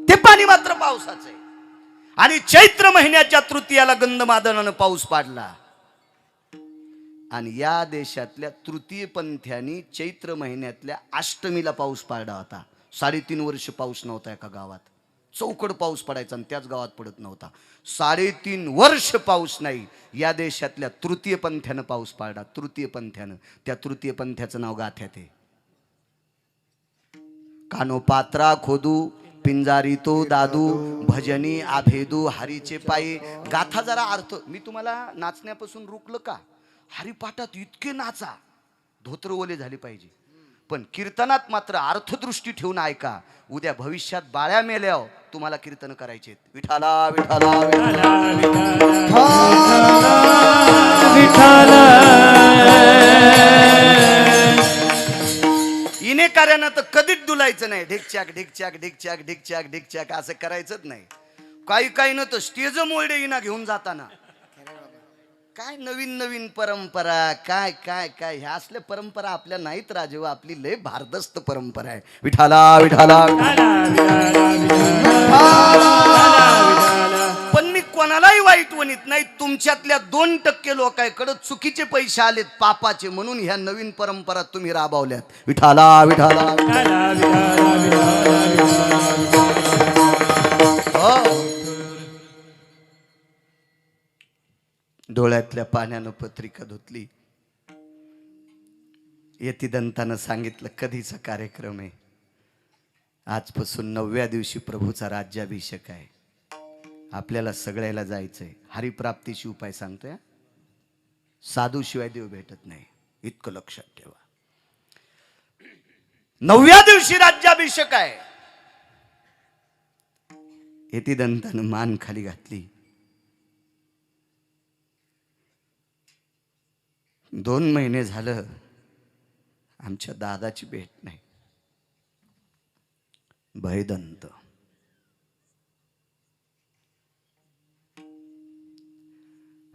ते पाणी मात्र पावसाचं आहे. आणि चैत्र महिन्याच्या तृतीयाला गंधमादनानं पाऊस पाडला. आणि या देशातल्या तृतीय पंथ्यांनी चैत्र महिन्यातल्या अष्टमीला पाऊस पाडला होता. 3.5 वर्ष पाऊस नव्हता एका गावात. चौकड पाऊस पडायचा आणि त्याच गावात पडत नव्हता. 3.5 वर्ष पाऊस नाही. या देशातल्या तृतीय पंथ्यानं पाऊस पाडला. तृतीय पंथ्यानं. त्या तृतीय पंथ्याचं नाव गाथ्यात आहे. कानोपात्रा खोदू पिंजारी तो दादू भजनी आभेदू हरीचे पायी. गाथा जरा अर्थ मी तुम्हाला नाचण्यापासून रोखलं का? हरिपाठात इतके नाचा, धोत्र ओले झाले पाहिजे, पण कीर्तनात मात्र अर्थदृष्टी ठेवून ऐका. उद्या भविष्यात बाळ्या मेल्यावर तुम्हाला कीर्तन करायचे. विठाला विठाला विठाला इने कार्यानं तर कधीच डुलायचं नाही. ढिकचाक ढिकचाक ढिकचाक ढिकचाक ढिकचाक असं करायचंच नाही. काही न तर स्टेज मोडे इना घेऊन जाताना काय नवीन नवीन परंपरा, काय काय काय ह्या असल्या परंपरा आपल्या नाहीत राजेवा. आपली लय भारदस्त परंपरा आहे. विठाला विठाला. पण मी कोणालाही वाईट वणीत नाही. तुमच्यातल्या 2% लोकांकडे चुकीचे पैसे आलेत पापाचे, म्हणून ह्या नवीन परंपरा तुम्ही राबवल्यात. विठाला विठाला. डोळ्यातल्या पाण्यानं पत्रिका धुतली. यतिदंतानं सांगितलं कधीचा कार्यक्रम आहे. आजपासून 9व्या दिवशी प्रभूचा राज्याभिषेक आहे. आपल्याला सगळ्याला जायचंय. हरिप्राप्तीची उपाय सांगतोय. साधू शिवाय देव भेटत नाही, इतकं लक्षात ठेवा. 9व्या दिवशी राज्याभिषेक आहे. यतिदंतानं मान खाली घातली. 2 महिने झालं आमच्या दादाची भेट नाही. भयदंत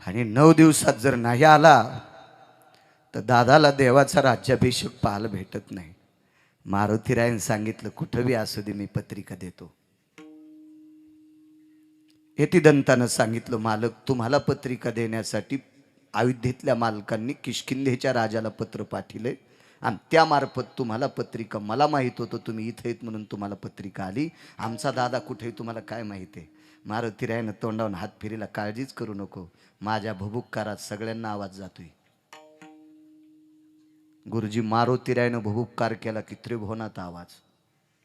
आणि 9 दिवसात जर नाही आला तर दादाला देवाचा राज्याभिषेक पाहायला भेटत नाही. मारुतीरायन सांगितलं कुठं बी असू दे मी पत्रिका देतो. यतिदंतानं सांगितलं मालक तुम्हाला पत्रिका देण्यासाठी अयोध्येतल्या मालकांनी किष्किंधेच्या राजाला पत्र पाठवले आणि त्यामार्फत तुम्हाला पत्रिका, मला माहित होतं तुम्ही इथे येत म्हणून तुम्हाला पत्रिका आली. आमचा दादा कुठे तुम्हाला काय माहिती आहे. मारुतीरायनं तोंडावून हात फिरीला. काळजीच करू नको, माझ्या भुभुक्कारात सगळ्यांना आवाज जातोय. गुरुजी मारुतीरायनं भुभुक्कार केला की त्रिभुवनात आवाज,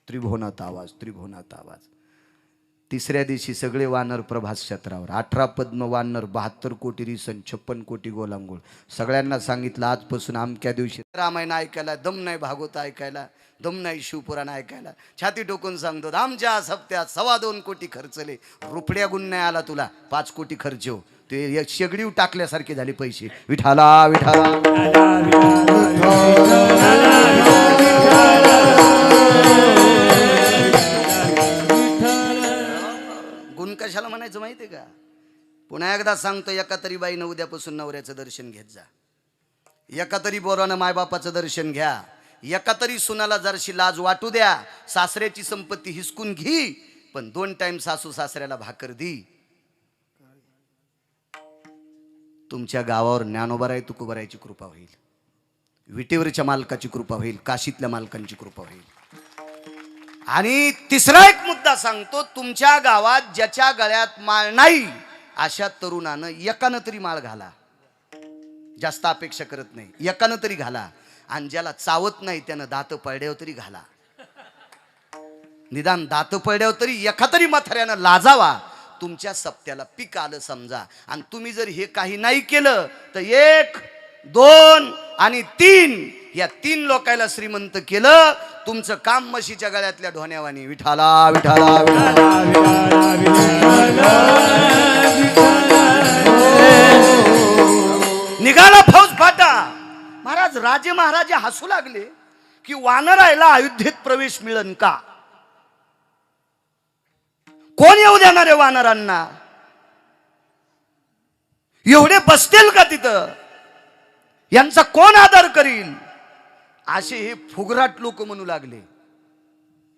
त्रिभुवनात आवाज, त्रिभुवनात आवाज. तिसऱ्या दिवशी सगळे वानर प्रभास क्षेत्रावर 18 पद्म वानर 72 कोटी रिसन 56 कोटी गोलांगोळ सगळ्यांना सांगितलं आजपासून अमक्या दिवशी रामायण ऐकायला दम नाही, भागवत ऐकायला दम नाही, शिवपुराण ऐकायला छाती टोकून सांगतो आमच्या सप्त्यात 2.25 कोटी खर्चले, रुपड्या गुण नाही आला तुला, 5 कोटी खर्च हो. ते एक शेगडी टाकल्यासारखे झाले पैसे. विठाला विठाला गुण कशाला म्हणायचं माहितीये का? पुन्हा एकदा सांगतो, एका तरी बाईनं उद्यापासून नवऱ्याचं दर्शन घेत जा, एका तरी पोरानं मायबापाचं दर्शन घ्या, एका तरी सुनाला जरशी लाज वाटू द्या, सासऱ्याची संपत्ती हिसकून घी, पण 2 टाइम सासू सासऱ्याला भाकर दी. तुमच्या गावावर ज्ञानोबाराय तुकोबारायची कृपा होईल, विटेवरच्या मालकाची कृपा होईल, काशीतल्या मालकांची कृपा होईल. आणि तिसरा एक मुद्दा सांगतो, तुमच्या गावात ज्याच्या गळ्यात माळ नाही अशा तरुणानं एकानं तरी माळ घाला, जास्त अपेक्षा करत नाही, एकानं तरी घाला. आणि ज्याला चावत नाही त्यानं दात पळड्यावर तरी घाला, निदान दात पळड्यावर तरी एका तरी म्हाताऱ्यानं लाजावा. तुमच्या सप्त्याला पीक आलं समजा. आणि तुम्ही जर हे काही नाही केलं तर 1, 2 आणि 3 या 3 लोकायला श्रीमंत केलं. तुमचं काम म्हशीच्या गळ्यातल्या ढोण्यावानी. विठाला विठाला निघाला फौज फाटा. महाराज राजे महाराजे हसू लागले की वानरायला अयोध्येत प्रवेश मिळन का? कोण येऊ देणार आहे वानरांना? एवढे बसतील का तिथं? यांचा कोण आदर करील? असे हे फुगराट लोक म्हणू लागले,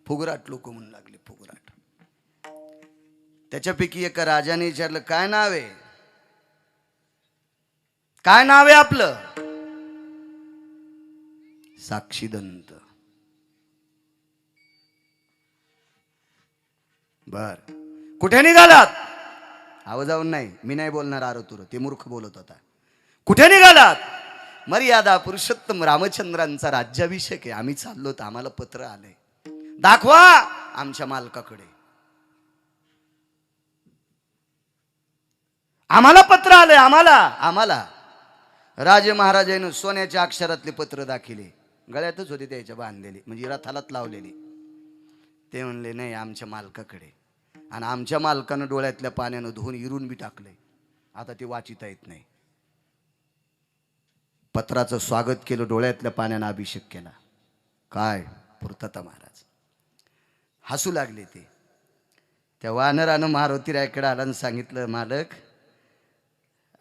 फुगराट लोक म्हणू लागले, फुगराट. त्याच्यापैकी एका राजाने विचारलं, काय नाव आहे? काय नाव आहे आपलं? साक्षीदंत. बर, कुठे निघालात? आवाज जाऊन नाही, मी नाही बोलणार आरोतुर, ते मूर्ख बोलत होता. कुठे निघालात? मर्यादा पुरुषोत्तम रामचंद्रांचा राज्याभिषेक आहे, आम्ही चाललो तर आम्हाला पत्र आलंय. दाखवा आमच्या मालकाकडे. आम्हाला पत्र आलंय, आम्हाला. राजे महाराजांनी सोन्याच्या अक्षरातले पत्र दाखिले, गळ्यातच होते त्याच्या बांधलेले, म्हणजे रथालाच लावलेले. ते म्हणले नाही आमच्या मालकाकडे. आणि आमच्या मालकानं डोळ्यातल्या पाण्यानं धुवून इरून बी टाकलंय, आता ते वाचिता येत नाही. पत्राचं स्वागत केलं, डोळ्यातल्या पाण्यानं अभिषेक केला. काय पूर्तता महाराज. हसू लागले ते. त्या वानरानं मारुतीरायाकडे आला आणि सांगितलं, मालक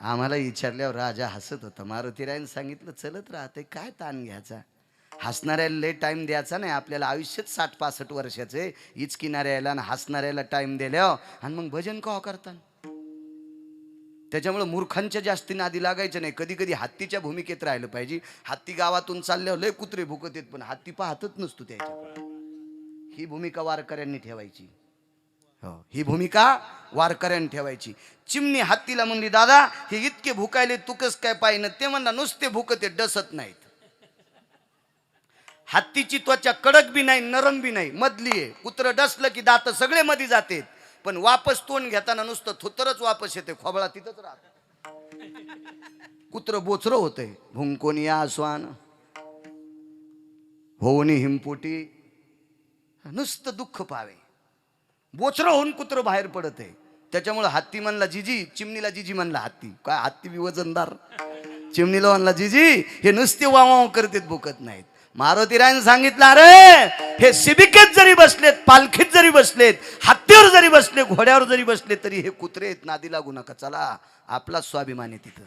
आम्हाला विचारल्यावर राजा हसत होता. मारुतीरायानं सांगितलं, चलत राहते, काय ताण घ्यायचा, हसणाऱ्याला लय टाइम द्यायचा नाही, आपल्याला आयुष्यात 60-65 वर्षाचे, इचकिणाऱ्याला आणि हसणाऱ्याला टाइम दिल्यावर आणि मग भजन कवा करता. त्याच्यामुळे मूर्खांच्या जास्ती नादी लागायचं नाही. कधी कधी हत्तीच्या भूमिकेत राहिलं पाहिजे. हत्ती गावातून चालल्यावर लय कुत्रे भुकत येत, पण हत्ती पाहतच नसतो त्याच्याकडे. ही भूमिका वारकऱ्यांनी ठेवायची. हो, ही भूमिका वारकऱ्यांनी ठेवायची. चिमणी हत्तीला म्हणली, दादा हे इतके भुकायले तू कस काय पाहिजे? ते म्हणला, नुसते भुकत येत, डसत नाहीत. हत्तीची त्वचा कडक बी नाही, नरम बी नाही, मधली आहे. कुत्र डसलं की दात सगळे मध्ये जातात, पण वापस तोंड घेताना नुसतं थुतरच वापस येते, खोबळा तिथंच राहत. कुत्र बोचरं होतंय. भुंकोनी आसवान होऊनी हिमपोटी, नुसतं दुःख पावे, बोचरं होऊन कुत्र बाहेर पडत आहे. त्याच्यामुळे हत्ती म्हणला जिजी, चिमणीला जिजी म्हणला हत्ती. काय हत्ती बी वजनदार. चिमणीला म्हणला जिजी हे नुसते वाव करतात, भुकत नाहीत. मारुतीरायाने सांगितलं, अरे हे शिबिकेत जरी बसलेत, पालखीत जरी बसलेत, हत्तीवर जरी बसले, घोड्यावर जरी बसले, तरी हे कुत्रे आहेत, नादी लागू नका. चला, आपलाच स्वाभिमान आहे तिथं,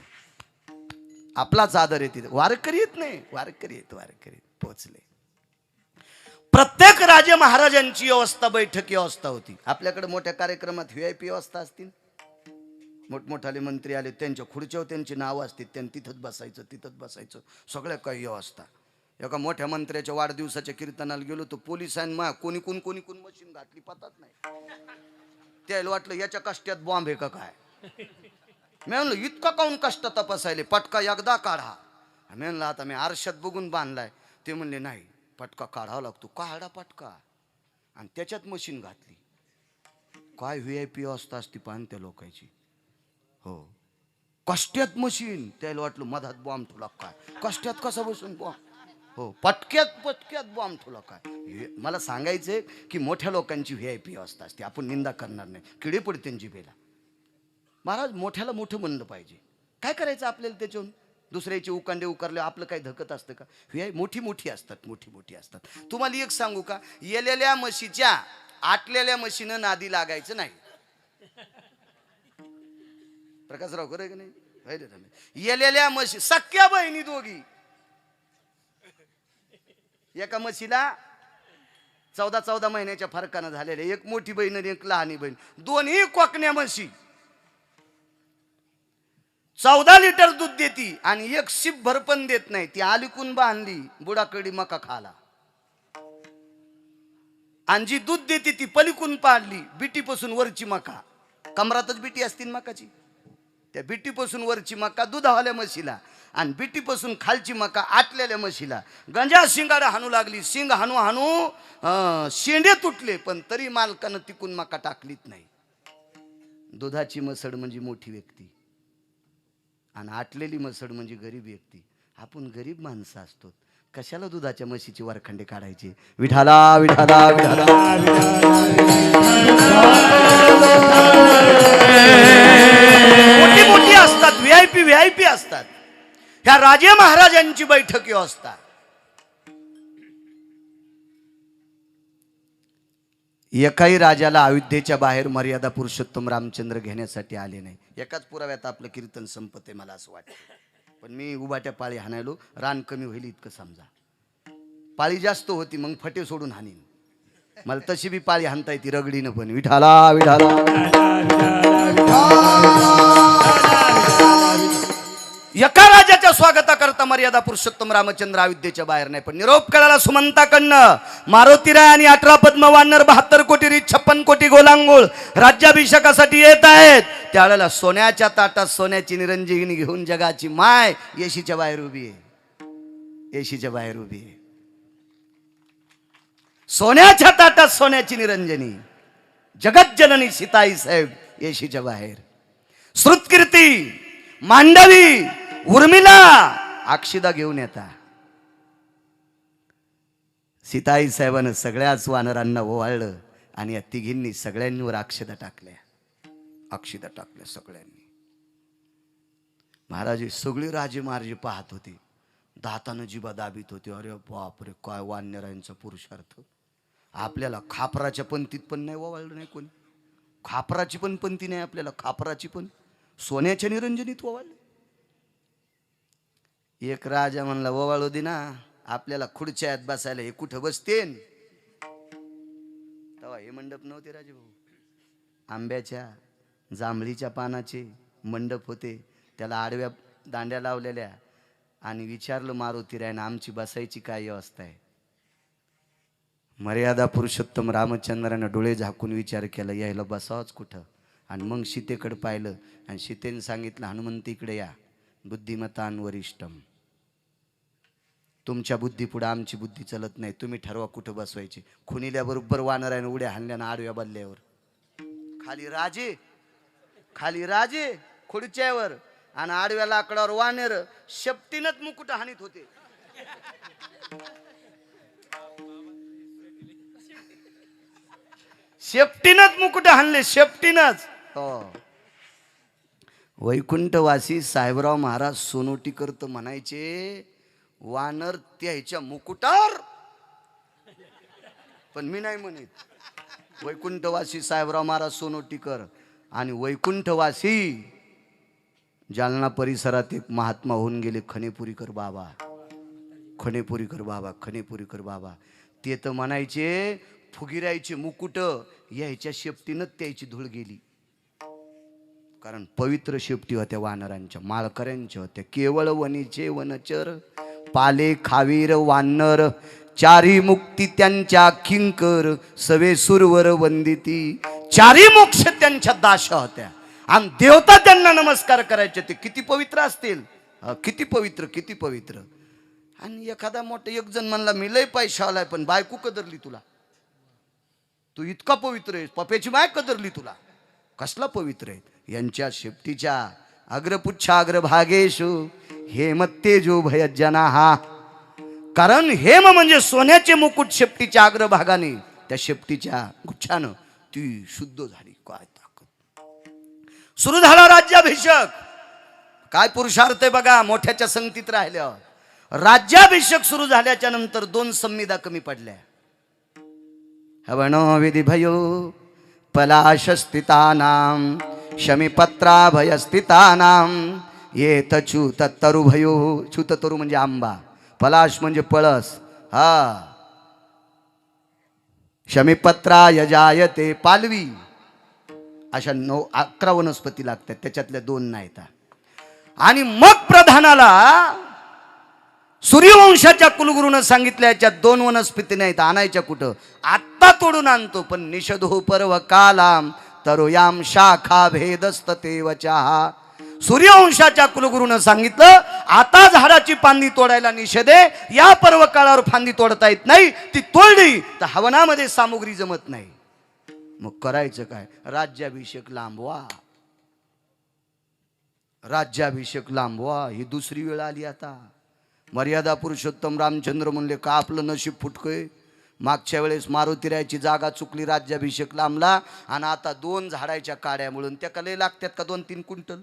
आपलाच आदर आहे तिथं. वारकरी येत नाही, वारकरी येत, वारकरी पोहोचले. प्रत्येक राजे महाराजांची व्यवस्था, बैठकी व्यवस्था होती. आपल्याकडे मोठ्या कार्यक्रमात VIP व्यवस्था असतील, मोठमोठाले मंत्री आले, त्यांच्या खुर्च्यावर त्यांची नावं असतील, त्यांनी तिथंच बसायचं, सगळ्या काही व्यवस्था. एका मोठ्या मंत्र्याच्या वाढदिवसाच्या कीर्तनाला गेलो तर पोलिसांना कोणी कोण मशीन घातली पतात नाही. त्याला वाटलं याच्या कष्टात बॉम्ब आहे का काय. मी म्हणलं इतका काऊन कष्ट तपासायले, पटका एकदा काढा. मी म्हणलं आता मी आरशात बघून बांधलाय. ते म्हणले नाही, पटका काढावा लागतो. काढा पटका, आणि त्याच्यात मशीन घातली. काय VIP अवस्था असती पाहन त्या लोकांची. हो, कष्ट्यात मशीन, त्याला वाटलं मधात बॉम्ब ठेवला काय, कष्ट्यात कसा बसून बॉम्ब. हो, पटक्यात बॉम्ब ठेवला काय. मला सांगायचंय की मोठ्या लोकांची VIP अवस्था असते. आपण निंदा करणार नाही, किडे पडते त्यांची बेला. महाराज मोठ्याला मोठं म्हणलं पाहिजे. काय करायचं आपल्याला त्याच्याहून, दुसऱ्याचे उकांडे उकारले आपलं काही धकत असतं का. मोठी असतात, मोठी असतात. तुम्हाला एक सांगू का, येलेल्या म्हशीच्या आटलेल्या म्हशीनं नादी लागायचं नाही. प्रकाशराव खरं की नाही. येलेल्या म्हशी सख्या बहिणी दोघी, एका म्हशीला 14 महिन्याच्या फरकानं झालेले, एक मोठी बहीण आणि एक लहानी बहीण, दोन्ही कोकण्या म्हशी. 14 लिटर दूध देती आणि एक शिप भर पण देत नाही. ती आलिकून बांधली, बुडाकडी मका खाला. आणि जी दूध देते ती पलिकून पाडली, बिटीपासून वरची मका. कमरातच बिटी असतील मकाची, त्या बिटीपासून वरची मका दुधावाल्या म्हशीला आणि बिटीपासून खालची मका आटलेल्या म्हशीला. गंजा शिंगाडा हाणू लागली, शिंग हाणू शेंडे तुटले, पण तरी मालकानं तिकून मका टाकलीच नाही. दुधाची मसड म्हणजे मोठी व्यक्ती आणि आटलेली मसड म्हणजे गरीब व्यक्ती. आपण गरीब माणसं असतो, कशाला दुधाच्या म्हशीचे वरखंडे काढायचे. विठाला विठाला विठाला. मोठी असतात, VIP असतात. ह्या राजे महाराजांची बैठकी असतात. एकाही राजाला अयोध्येच्या बाहेर मर्यादा पुरुषोत्तम रामचंद्र घेण्यासाठी आले नाही. एकाच पुराव्यात आपलं कीर्तन संपते मला असं वाटतं. पण मी उभाट्या पाळी हाणायलो, रान कमी होईल इतकं समजा. पाळी जास्त होती मग फटे सोडून हाणीन. मला तशी बी पाळी हाणता येते रगडीनं पण. विठाला विठाला. एका राजाच्या स्वागताकरता मर्यादा पुरुषोत्तम रामचंद्र अयोध्येच्या बाहेर नाही. पण निरोप कळाला सुमंताकडनं. मारुतीराय आणि 18 पद्म वानर, 72 कोटी रीत, 56 कोटी गोलांगुळ राज्याभिषेकासाठी येत आहेत. त्यावेळेला सोन्याच्या ताटात सोन्याची निरंजनी घेऊन जगाची माय येशीच्या बाहेर उभी आहे. येशीच्या बाहेर उभी आहे. सोन्याच्या ताटात सोन्याची निरंजनी, जगत जननी सीताई साहेब येशीच्या बाहेर. श्रुतकीर्ती, मांडवी, उर्मिला अक्षिदा घेऊन येता. सीताई साहेबानं सगळ्याच वानरांना ओवाळलं आणि या तिघींनी सगळ्यांवर अक्षदा टाकल्या सगळ्यांनी. महाराज सगळे राजे महाराजे पाहत होते, दातानं जिबा दाबीत होते. अरे बापरे, काय वानरांचा पुरुषार्थ. आपल्याला खापराच्या पंक्तीत पण नाही ओवाळलं नाही कोणी. खापराची पण पंक्ती नाही आपल्याला, खापराची पण सोन्याच्या निरंजनीत ओवाळले. एक राजा म्हणला ओवाळू दे ना, आपल्याला खुर्च्यात बसायला हे कुठं बसतेन. तेव्हा हे मंडप नव्हते राजे भाऊ, आंब्याच्या जांभळीच्या पानाचे मंडप होते. त्याला आडव्या दांड्या लावलेल्या. आणि विचारलं मारुतीरायनं, आमची बसायची काय व्यवस्था आहे. मर्यादा पुरुषोत्तम रामचंद्रानं डोळे झाकून विचार केला, यायला बसावंच कुठं. आणि मग सीतेकडे पाहिलं आणि सीतेने सांगितलं, हनुमंत इकडे या, बुद्धिमतान वरिष्ठम. तुमच्या बुद्धीपुढे आमची बुद्धी चलत नाही, तुम्ही ठरवा कुठं बसवायचे. खुनिल्याबरोबर वानरायनं उड्या हाणल्यानं आडव्या बल्ल्यावर. खाली राजे खुर्च्यावर आणि आडव्या लाकडावर वानर शेपटीनच मुकुट हाणीत होते. शेपटीनच मुकुट हाणले, शेपटीनच. वैकुंठवासी साहेबराव महाराज सोनोटीकर तर म्हणायचे, वानर त्याच्या मुकुटावर. पण मी नाही म्हणत. वैकुंठवासी साहेबराव महाराज सोनोटीकर आणि वैकुंठवासी जालना परिसरात एक महात्मा होऊन गेले, खनेपुरीकर बाबा. खनेपुरीकर बाबा ते तर म्हणायचे, फुगिरायचे मुकुट यायच्या शेपटीनं त्याची धूळ गेली. कारण पवित्र शेपटी होत्या वानरांच्या, माळकऱ्यांच्या होत्या. केवळ वनीचे वनचर, पाले खावीर वानर, चारी मुक्ती त्यांच्या किंकर, सवे सुरवर वंदिती. चारी मोक्ष त्यांच्या दाशा होत्या आणि देवता त्यांना नमस्कार करायचे. ते किती पवित्र असतील, किती पवित्र. आणि एखादा मोठा एक जण म्हणला, मी लय पैशावाला आहे पण बायको कदरली तुला. तू इतका पवित्र आहे, पप्याची माय कदरली तुला, कसला पवित्र आहे. यांच्या शेपटीच्या अग्रपुच्छा अग्रभागेशु हेमत्तेजो भयजना हा. कारण हेम म्हणजे सोन्याचे मुकुट शेपटीच्या अग्रभागाने, त्या शेपटीच्या गुच्छानं ती शुद्ध झाली. काय ताकद. सुरू झाला राज्याभिषेक. काय पुरुषार्थ आहे बघा, मोठ्याच्या संगतीत राहिल्यावर. राज्याभिषेक सुरू झाल्याच्या नंतर 2 संविधा कमी पडल्या. हवनो विधी भयो पलाशस्थितानां शमीपत्राभयस्थितानां येत च्युततरु भयो. च्युततरु म्हणजे आंबा, पलाश म्हणजे पळस. हा, शमीपत्रा यजायते पालवी, अशा 11 वनस्पती लागतात, त्याच्यातल्या 2 नाहीत. आणि मग प्रधानाला सूर्यवंशाच्या कुलगुरूनं सांगितलं याच्या 2 वनस्पती नाहीत, आणायच्या कुठं, आत्ता तोडून आणतो. पण निषधो पर्व कालाम तरुयाम शाखा भेदस्तते वचा. सूर्यवंशाच्या कुलगुरूनं सांगितलं आता झाडाची फांदी तोडायला निषेध आहे, या पर्व काळावर फांदी तोडता येत नाही. ती तोडली तर हवनामध्ये सामुग्री जमत नाही. मग करायचं काय, राज्याभिषेक लांबवा. राज्याभिषेक लांबवा ही दुसरी वेळ आली आता. मर्यादा पुरुषोत्तम रामचंद्र म्हणले का आपलं नशीब फुटकय. मागच्या वेळेस मारुतीरायाची जागा चुकली, राज्याभिषेक लांबला, आणि आता 2 झाडाच्या काड्या मिळून त्या कले लागतात का 2-3 क्विंटल.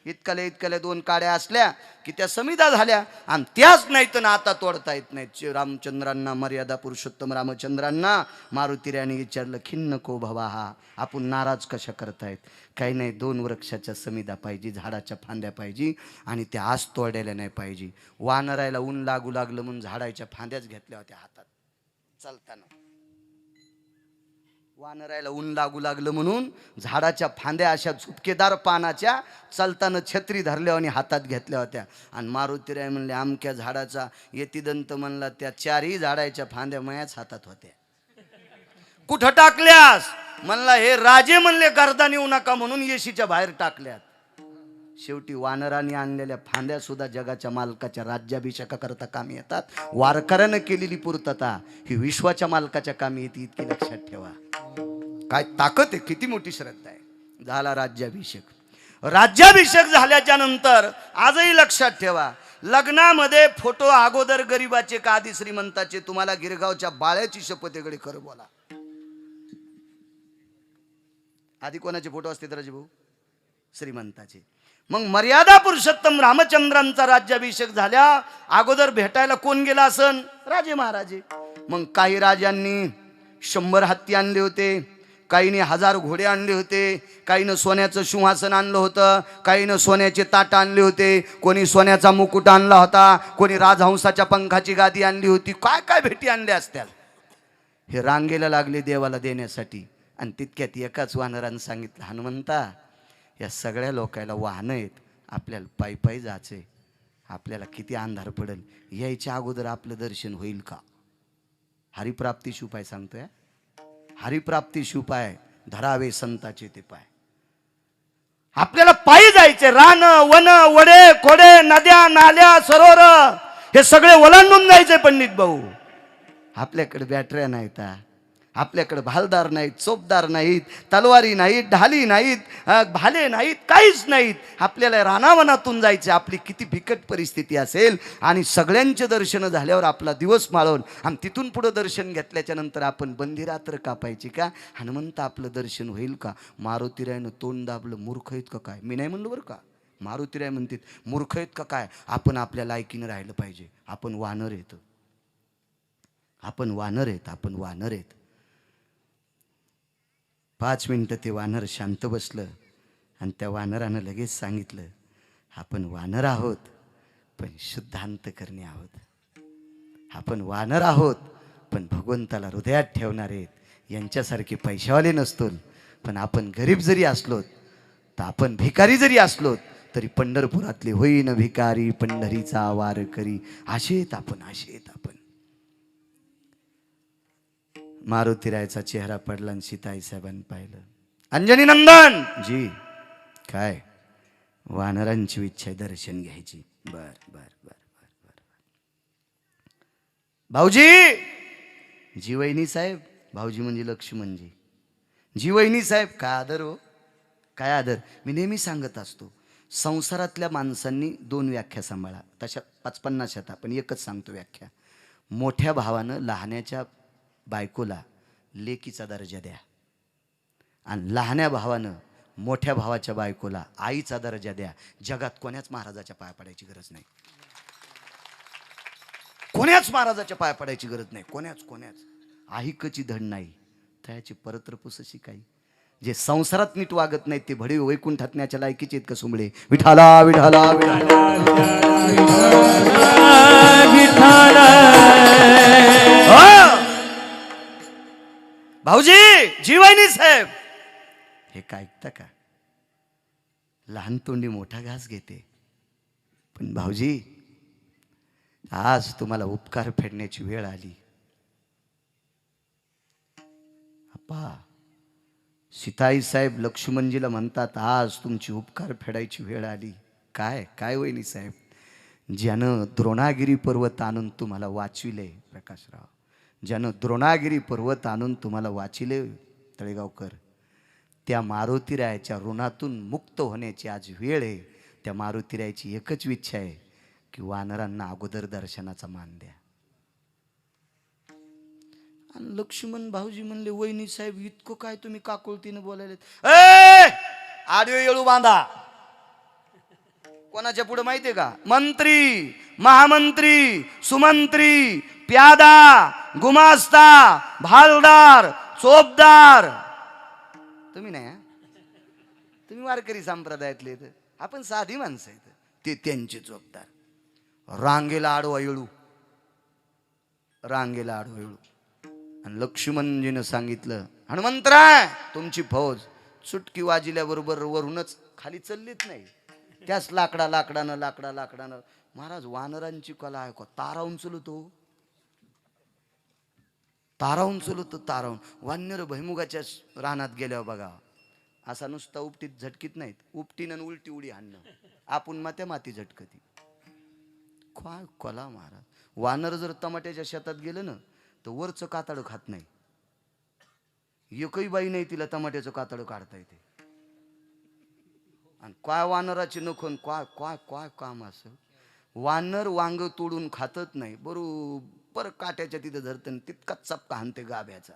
इतकाल्या 2 काड्या असल्या की त्या समिधा झाल्या, आणि त्याच नाहीत ना आता तोडता येत नाहीत. रामचंद्रांना, मर्यादा पुरुषोत्तम रामचंद्रांना मारुतीरायाने विचारलं खिन्न को भवा, हा आपण नाराज कशा करतायत. काही नाही, 2 वृक्षाच्या समिधा पाहिजे, झाडाच्या फांद्या पाहिजे, आणि त्या आज तोडलेल्या नाही पाहिजे. वानरायला ऊन लागू लागलं म्हणून झाडाच्या फांद्याच घेतल्या होत्या हातात चालताना. वानरायला ऊन लागू लागलं म्हणून झाडाच्या फांद्या अशा झुपकेदार पानाच्या चालताना छत्री धरल्या आणि हातात घेतल्या होत्या. आणि मारुतीराय म्हणले आमक्या झाडाचा यतिदंत म्हणला त्या 4ही झाडाच्या फांद्या मयाच हातात होत्या. कुठं टाकल्यास म्हणला हे राजे म्हणले गर्दा नेऊ नका म्हणून येशीच्या बाहेर टाकल्यात. शेवटी वानरांनी आणलेल्या फांद्या सुद्धा जगाच्या मालकाच्या राज्याभिषेकाकरता कामी येतात. वारकऱ्यानं केलेली पूर्तता ही विश्वाच्या मालकाच्या कामी येते, इतकी लक्षात ठेवा. काय ताकद आहे, किती मोठी श्रद्धा आहे. झाला राज्याभिषेक. राज्याभिषेक झाल्याच्या नंतर आजही लक्षात ठेवा, लग्नामध्ये फोटो अगोदर गरीबाचे का आधी श्रीमंताचे. तुम्हाला गिरगावच्या बाळ्याची शपथेकडे खरं बोला, आधी कोणाचे फोटो असते तर भाऊ, श्रीमंताचे. मग मर्यादा पुरुषोत्तम रामचंद्रांचा राज्याभिषेक झाल्या अगोदर भेटायला कोण गेला असन, राजे महाराजे. मग काही राजांनी 100 हत्ती आणले होते, काहीने 1000 घोडे आणले होते, काहीनं सोन्याचं सिंहासन आणलं होतं, काहीनं सोन्याचे ताट आणले होते, कोणी सोन्याचा मुकुट आणला होता, कोणी राजहंसाच्या पंखाची गादी आणली होती. काय काय भेटी आणल्या असत्या. हे रांगेला लागले देवाला देण्यासाठी. आणि तितक्यात एकाच वानरानं सांगितलं हनुमंता या सगळ्या लोकायला वाहनं आहेत, आपल्याला पायी पायी जायचंय, आपल्याला किती अंधार पडेल, यायच्या अगोदर आपलं दर्शन होईल का. हरिप्राप्ती शिवपाय सांगतोय, हरिप्राप्ती शिवपाय धरावे संताचे ते पाय. आपल्याला पायी जायचे. रान वन वडे खोडे नद्या नाल्या सरोवर हे सगळे ओलांडून जायचे पंडित भाऊ. आपल्याकडे बॅटऱ्या नाहीत, आपल्याकडे भालदार नाहीत, चोपदार नाहीत, तलवारी नाहीत, ढाली नाहीत, भाले नाहीत, काहीच नाहीत. आपल्याला रानावनातून जायचे. आपली किती बिकट परिस्थिती असेल. आणि सगळ्यांचे दर्शन झाल्यावर आपला दिवस माळवून आणि तिथून पुढे दर्शन घेतल्याच्या नंतर आपण बंदी रात्र कापायची का. हनुमंत आपलं दर्शन होईल का. मारुतीरायनं तोंड दाबलं, मूर्ख आहेत का काय. मी नाही म्हणलं बरं का, मारुतीराय म्हणतात मूर्ख आहेत का काय. आपण आपल्या लायकीनं राहिलं पाहिजे. आपण वानर आहेत, आपण वानर आहेत, आपण वानर आहेत. 5 मिनिटं ते वानर शांत बसलं आणि त्या वानरानं लगेच सांगितलं आपण वानर आहोत पण शुद्ध अंतकरणी आहोत. आपण वानर आहोत पण भगवंताला हृदयात ठेवणार आहेत. यांच्यासारखे पैशावाले नसतो, पण आपण गरीब जरी असलो तर आपण भिकारी जरी असलो तरी पंढरपुरातले होईन भिकारी पंढरीचा वार करी. असेत आपण, असेत आपण. मारुतीरायचा चेहरा पडला आणि सीताई साहेबांनी पाहिलं. अंजनी नंदन जी काय वानरांची इच्छा आहे दर्शन घ्यायची. बर बर बर बर बर भाऊजी जीवैनी साहेब भाऊजी म्हणजे लक्ष्मणजी. जी वहिनी साहेब, काय आदर हो, काय आदर. मी नेहमी सांगत असतो, संसारातल्या माणसांनी 2 व्याख्या सांभाळा. तशा 55 येतात, पण एकच सांगतो व्याख्या. मोठ्या भावानं लहान्याच्या बायकोला लेकीचा दर्जा द्या, आणि लहान्या भावानं मोठ्या भावाच्या बायकोला आईचा दर्जा द्या. जगात कोण्याच महाराजाच्या पाया पडायची गरज नाही. कोण्याच महाराजाच्या पाया पडायची गरज नाही. कोण्याच आहिकची धड नाही त्याची परत्रपुसशी काही. जे संसारात नीट वागत नाहीत ते भडे वैकुंठातण्याच्या लायकीचे आहेत का सुंबळे. विठाला विठाला भाऊजी, जीवानी साहेब, हे काय ऐकता का? लहान तोंडी मोठा घास घेते. पण भाऊजी, आज तुम्हाला उपकार फेडण्याची वेळ आली. अप्पा, सीताई साहेब लक्ष्मणजीला म्हणतात, आज तुमची उपकार फेडायची वेळ आली. काय काय वहिनी साहेब, ज्यानं द्रोणागिरी पर्वत आणून तुम्हाला वाचविले, प्रकाशराव, ज्यानं द्रोणागिरी पर्वत आणून तुम्हाला वाचिले तळेगावकर, त्या मारुतीरायाच्या ऋणातून मुक्त होण्याची आज वेळ आहे. त्या मारुतीरायाची एकच इच्छा आहे की वानरांना अगोदर दर्शनाचा मान द्या. आणि लक्ष्मण भाऊजी म्हणले, वहिनी साहेब इतकं काय तुम्ही काकुळतीनं बोलायले. आडवे येळू बांधा. कोणाच्या पुढे माहितीये का? मंत्री, महामंत्री, सुमंत्री, प्यादा, गुमास्ता, भालदार, चोपदार. तुम्ही नाही, तुम्ही वारकरी संप्रदायातले, आपण साधी माणसं आहेत. ते त्यांचे चोपदार. रांगेला आडवा येळू, रांगेला आडवा येळू. आणि लक्ष्मणजीनं सांगितलं, हनुमंतराय, तुमची फौज चुटकी वाजिल्याबरोबर वरूनच खाली चाललीच नाही. त्याच लाकडानं महाराज वानरांची कला आहे का? तारावून चलतो तारावून. वानर भैमुगाच्या रानात गेल्यावर बघा, असा नुसता उपटीत झटकीत नाहीत, उपटीनं उलटी उडी हाणणं. आपण माती झटकती. काय कला महाराज. वानर जर टमाट्याच्या शेतात गेलं ना तर वरचं कातडं खात नाही. एकही बाई नाही तिला टमाट्याचं कातडं काढता येते. आणि काय वानराचे नखन, काय काम असं. वानर वांग तोडून खातच नाही, बरोबर काट्याच्या तिथं धरतं, तितकाच चपका हाणते गाभ्याचा.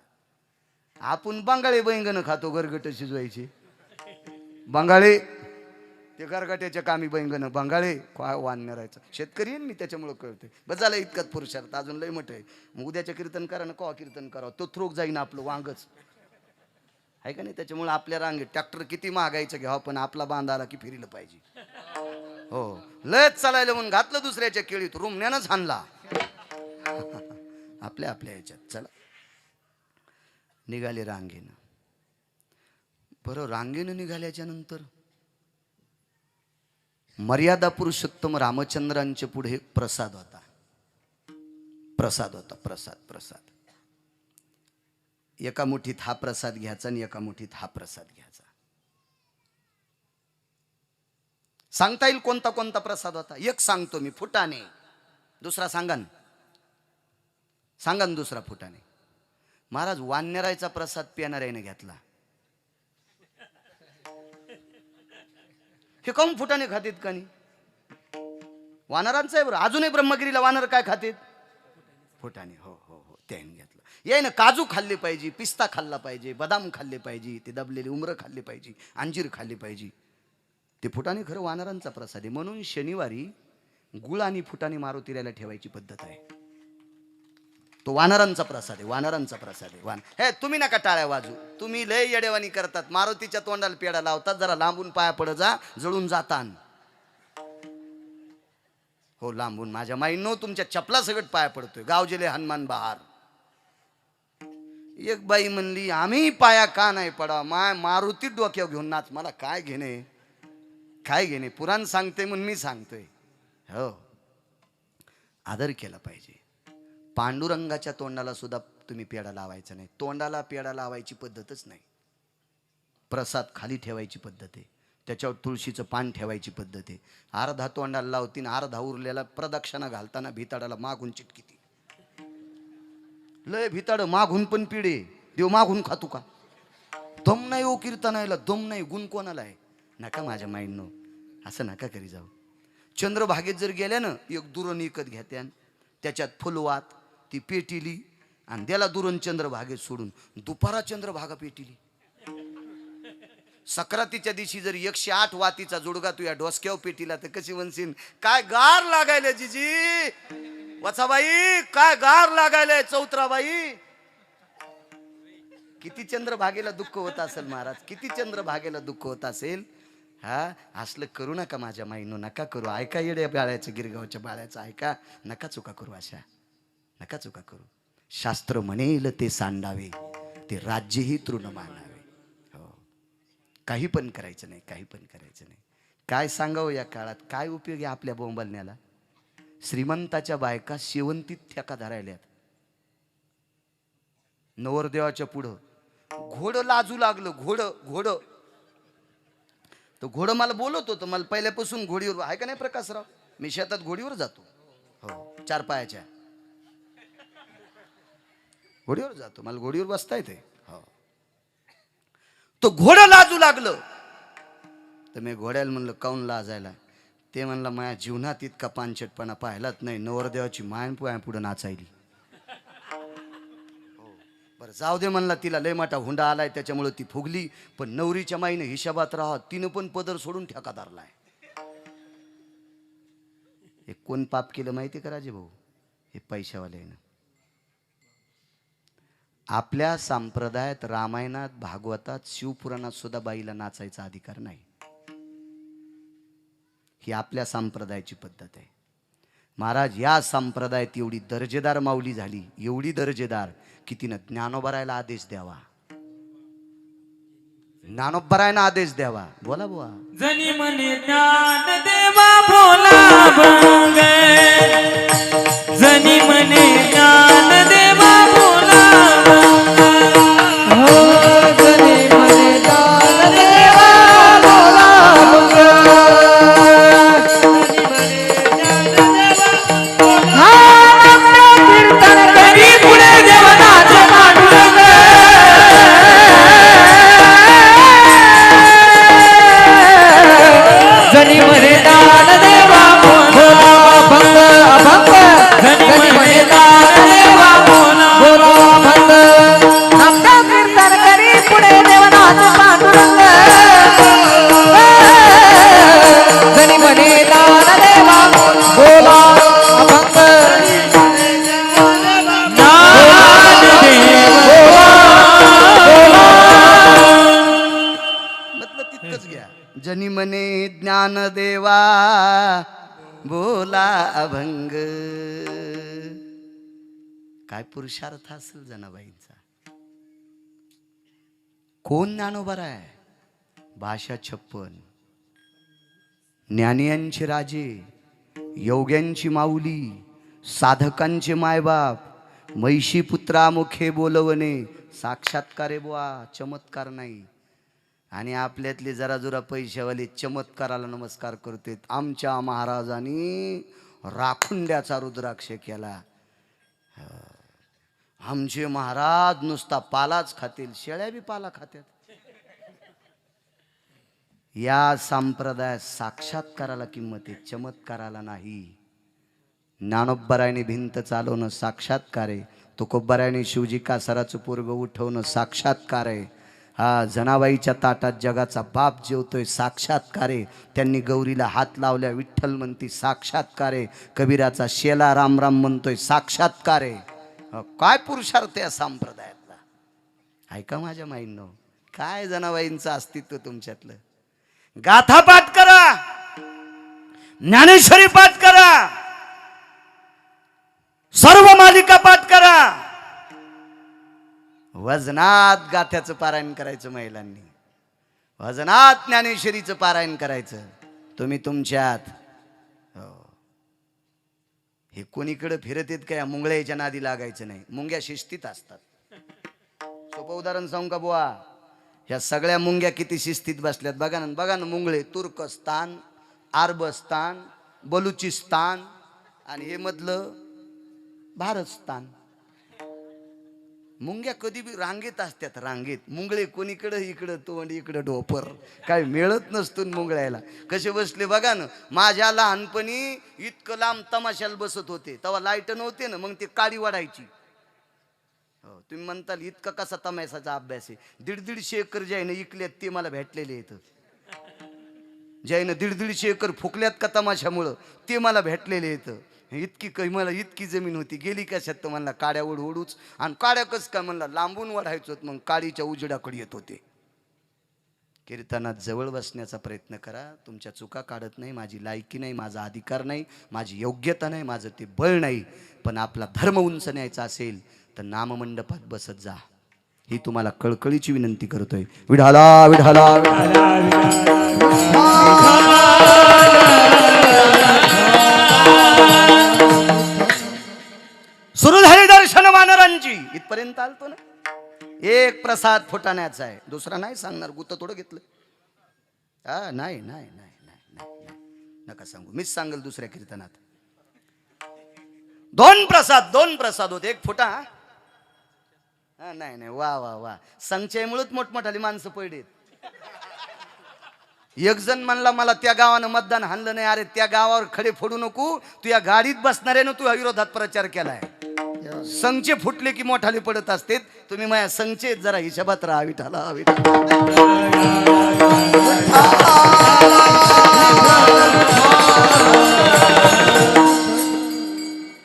आपण बंगाळे बैंगन खातो, गरगट शिजवायचे बंगाळे, ते गरगट्याच्या कामी बैंगन बंगाळे. काय वानरायचं. शेतकरी आहे मी, त्याच्यामुळे कळते. बस झालं इतकंच पुरुषार्थ, अजून लय मोठं आहे. मग उद्याच्या कीर्तन करा ना, कवा कीर्तन करावं, तो थ्रोक जाईन आपलं वांगच आहे का नाही. त्याच्यामुळे आपल्या रांगेत ट्रॅक्टर किती महागायचं घ्यावं, पण आपला बांधाला की फिरलं पाहिजे. हो, लयच चालायला म्हणून घातलं दुसऱ्याच्या केळीत, रुमण्यानंच हाणला. आपल्या ह्याच्यात चला निघाले रांगेनं. बरं, रांगेनं निघाल्याच्या नंतर मर्यादा पुरुषोत्तम रामचंद्रांच्या पुढे प्रसाद होता. प्रसाद. एका मुठीत हा प्रसाद घ्यायचा आणि एका मुठीत हा प्रसाद घ्यायचा. सांगता येईल कोणता कोणता प्रसाद होता? एक सांगतो मी, फुटाणे. दुसरा सांगा ना दुसरा फुटाणे. महाराज, वानरायचा प्रसाद पिणाऱ्याने घेतला. हे काऊन फुटाणे खातेत का नाही? वानरांचं आहे बरं. अजूनही ब्रह्मगिरीला वानर काय खातेत? फुटाणे. हो, त्याने घेतलं. यायनं काजू खाल्ले पाहिजे, पिस्ता खाल्ला पाहिजे, बदाम खाल्ले पाहिजे, ते दबलेले उमरं खाल्ले पाहिजे, अंजीर खाल्ले पाहिजे. ते फुटाणे खरं वानरांचा प्रसाद आहे. म्हणून शनिवारी गुळ आणि फुटाणे मारुतीला ठेवायची पद्धत आहे. तो वानरांचा प्रसाद आहे. हे तुम्ही नका टाळ्या वाजू, तुम्ही लय येडेवानी करतात. मारुतीच्या तोंडाला पेढा लावतात, जरा लांबून पाया पड जा, जळून जातान. हो, लांबून. माझ्या माईंनो तुमच्या चपला सगळं पाया पडतोय. गावजेले हनुमान बहार. एक बाई म्हणली, आम्ही पाया का नाही पडा, मारुती डोक्यावर घेऊन नाच. मला काय घेणे, पुराण सांगते म्हणून मी सांगतोय. हो, आदर केला पाहिजे. पांडुरंगाच्या तोंडाला सुद्धा तुम्ही पेढा लावायचा नाही. तोंडाला पेढा लावायची पद्धतच नाही. प्रसाद खाली ठेवायची पद्धत आहे. त्याच्यावर तुळशीचं पान ठेवायची पद्धत आहे. अर्धा तोंडाला लावतीन, अर्धा उरलेला प्रदक्षिणा घालताना भिताडाला मागून चिटकीती. लय भिताड मागून पण पिढे, देव मागून खातो का? दम नाही ओ कीर्तनायला, दम नाही. गुण कोणाला आहे? नका माझ्या माईंनो, असं नका करी जाऊ. चंद्रभागेत जर गेल्या ना, एक दुरण विकत घेत्या, त्याच्यात फुलवात ती पेटिली आणि त्याला दुरण चंद्रभागेत सोडून दुपारा चंद्रभागा पेटिली. सक्रातीच्या दिवशी जर 108 वातीचा जोडगा तू या डोसक्यावर पेटीला तर कशी म्हणशील, काय गार लागायला जिजी वचाबाई, काय गार लागायला चौत्राबाई. किती चंद्रभागेला दुःख होत असेल महाराज, किती चंद्रभागेला दुःख होत असेल. हा, असलं करू नका माझ्या माईनो, नका करू. ऐका येड्या बाळ्याचं, गिरगावच्या बाळ्याचं ऐका. नका चुका करू, अशा नका चुका करू. शास्त्र म्हणेल ते सांडावे, ते राज्यही तृण मानावे. हो, काही पण करायचं नाही, काही पण करायचं नाही. काय सांगावं या काळात, काय उपयोग आहे आपल्या बोंबलण्याला. श्रीमंताच्या बायका शेवंतीत ठेका धरायल्यात. नवरदेवाच्या पुढं घोडं लाजू लागलं. घोडं तो घोडं मला बोलत होतं. मला पहिल्यापासून घोडीवर आहे का नाही प्रकाशराव, मी शेतात घोडीवर जातो. हो, 4 पायाच्या घोडीवर जातो, मला घोडीवर बसता येते. हो, तो घोडं लाजू लागलं तर मी घोड्याला म्हणलं काऊन लाजायला. ते म्हणलं माझ्या जीवनात इतका पानचटपणा पाहिलाच नाही, नवरदेवाची मायन पुढे नाचायली. बरं जाऊ दे म्हणला, तिला लय मोठा हुंडा आलाय त्याच्यामुळे ती फुगली. पण नवरीच्या माईने हिशोबात राहत तिनं पण पदर सोडून ठेका धरलाय. हे कोण पाप केलं माहिती का राजे भाऊ? हे पैशावाल्यानं. आपल्या संप्रदायात, रामायणात, भागवतात, शिवपुराणात सुद्धा बाईला नाचायचा अधिकार नाही. ही आपल्या संप्रदायाची पद्धत आहे. महाराज, या संप्रदायात एवढी दर्जेदार माऊली झाली, एवढी दर्जेदार की तिनं ज्ञानोबरायला आदेश द्यावा. ज्ञानोबरायला आदेश द्यावा. बोला बुवा. जनी म्हणे ज्ञान देवा बोला भंग, जनी म्हणे ज्ञान देवा बोला भंग. हो जनी म्हणे दान देवा बोला भंग. कीर्तन करी पुढे देवनाचे पांडुरंग. जनी म्हणे दान देवा बोला भंग अभंग. जनी म्हणे दान देवा बोला भंग. आपलं कीर्तन करी पुढे देवनाचे पांडुरंग. जनी म्हणे दान देवा बोला अभंग. मतलब तितकंच घ्या. जनी म्हणे ज्ञान देवा बोला अभंग. काय पुरुषार्थ असेल जनाबाईंचा. कोण ज्ञानोबा आहे? भाषा 56, ज्ञानियांचे राजे, योग्यांची माऊली, साधकांचे मायबाप, महिषी पुत्रा मुखे बोलवणे. साक्षात्कार आहे बुवा, चमत्कार नाही. आणि आपल्यातले जरा जुरा पैशावाले चमत्काराला नमस्कार करतात. आमच्या महाराजांनी राखुंड्याचा रुद्राक्ष केला. आमचे महाराज नुसता पालाच खातील, शेळ्या बी पाला खात्यात. या संप्रदायात साक्षात्काराला किंमत आहे, चमत्काराला नाही. ज्ञानोबरायने भिंत चालवणं साक्षात्कार आहे. तुकोबरायने शिवजी कासाराचं पोरग उठवणं साक्षात्कार आहे. हा, जनाबाईच्या ताटात जगाचा बाप जेवतोय साक्षात्कार आहे. त्यांनी गौरीला हात लावल्या विठ्ठल म्हणती साक्षात्कार आहे. कबीराचा शेला राम राम म्हणतोय साक्षात्कार आहे. काय पुरुषार्थ या संप्रदायातला. ऐका माझ्या माईंनो, काय जनाबाईंचं अस्तित्व तुमच्यातलं. गाथा पाठ करा, ज्ञानेश्वरी पाठ करा, सर्व मालिका पाठ करा. वजनात गाथ्याचं पारायण करायचं महिलांनी, वजनात ज्ञानेश्वरीचं पारायण करायचं. तुम्ही तुमच्यात हे कोणीकडे फिरत येत काय मुंगळ्याच्या नादी लागायचं नाही. मुंग्या शिस्तीत असतात. सोपं उदाहरण सांगू का बुवा? ह्या सगळ्या मुंग्या किती शिस्तीत बसल्यात बघा ना मुंगळे. तुर्कस्तान, अरबस्तान, बलुचिस्तान आणि हे मधलं भारतस्तान. मुंग्या कधी बी रांगेत असतात, रांगेत. मुंगळे कोणीकडं इकडं तोंड इकडं डोपर, काय मिळत नसतो मुंगळ्याला. कसे बसले बघा ना. माझ्या लहानपणी इतकं लांब तमाशाला बसत होते, तेव्हा लाईट नव्हते ना, मग ते काळी वाढायची. हो, तुम्ही म्हणताल इतका कसा तमाशाचा अभ्यास आहे. 150 एकर ज्यानं इकल्यात ते मला भेटलेले आहेत. ज्यानं 150 एकर फुकल्यात का तमाशामुळं ते मला भेटलेले आहेत. इतकी मला इतकी जमीन होती, गेली कशात तर म्हणला काड्या ओढूच. आणि काड्या कस काय म्हणला, लांबून वाढायचो, मग काडीच्या उजेडाकडे येत होते. कीर्तनात जवळ बसण्याचा प्रयत्न करा. तुमच्या चुका काढत नाही, माझी लायकी नाही, माझा अधिकार नाही, माझी योग्यता नाही, माझं ते बळ नाही. पण आपला धर्म उंच न्यायचा असेल तर नाममंडपात बसत जा, ही तुम्हाला कळकळीची विनंती करतोय. विढाला विढाला सुरू झाली दर्शन वानरांची. इथपर्यंत आलतो ना. एक प्रसाद फुटाण्याचा आहे, दुसरा नाही सांगणार. गुत्त थोडं घेतलं. नाही नाही नाही नाही नाही नका सांगू, मीच सांगेल दुसऱ्या कीर्तनात. 2 प्रसाद होते, एक फुटा. नाही नाही, वा वा वा. संचयमुळेच मोठमोठाली माणसं पडलेत. एक जण म्हणला मला त्या गावानं मतदान हाणलं नाही. अरे त्या गावावर खडे फोडू नको, तू या गाडीत बसणाऱ्यानं तू विरोधात प्रचार केलाय. संचे फुटले की मोठाले पडत असते. तुम्ही माझ्या संचेत जरा हिशोबात राहा. विठाला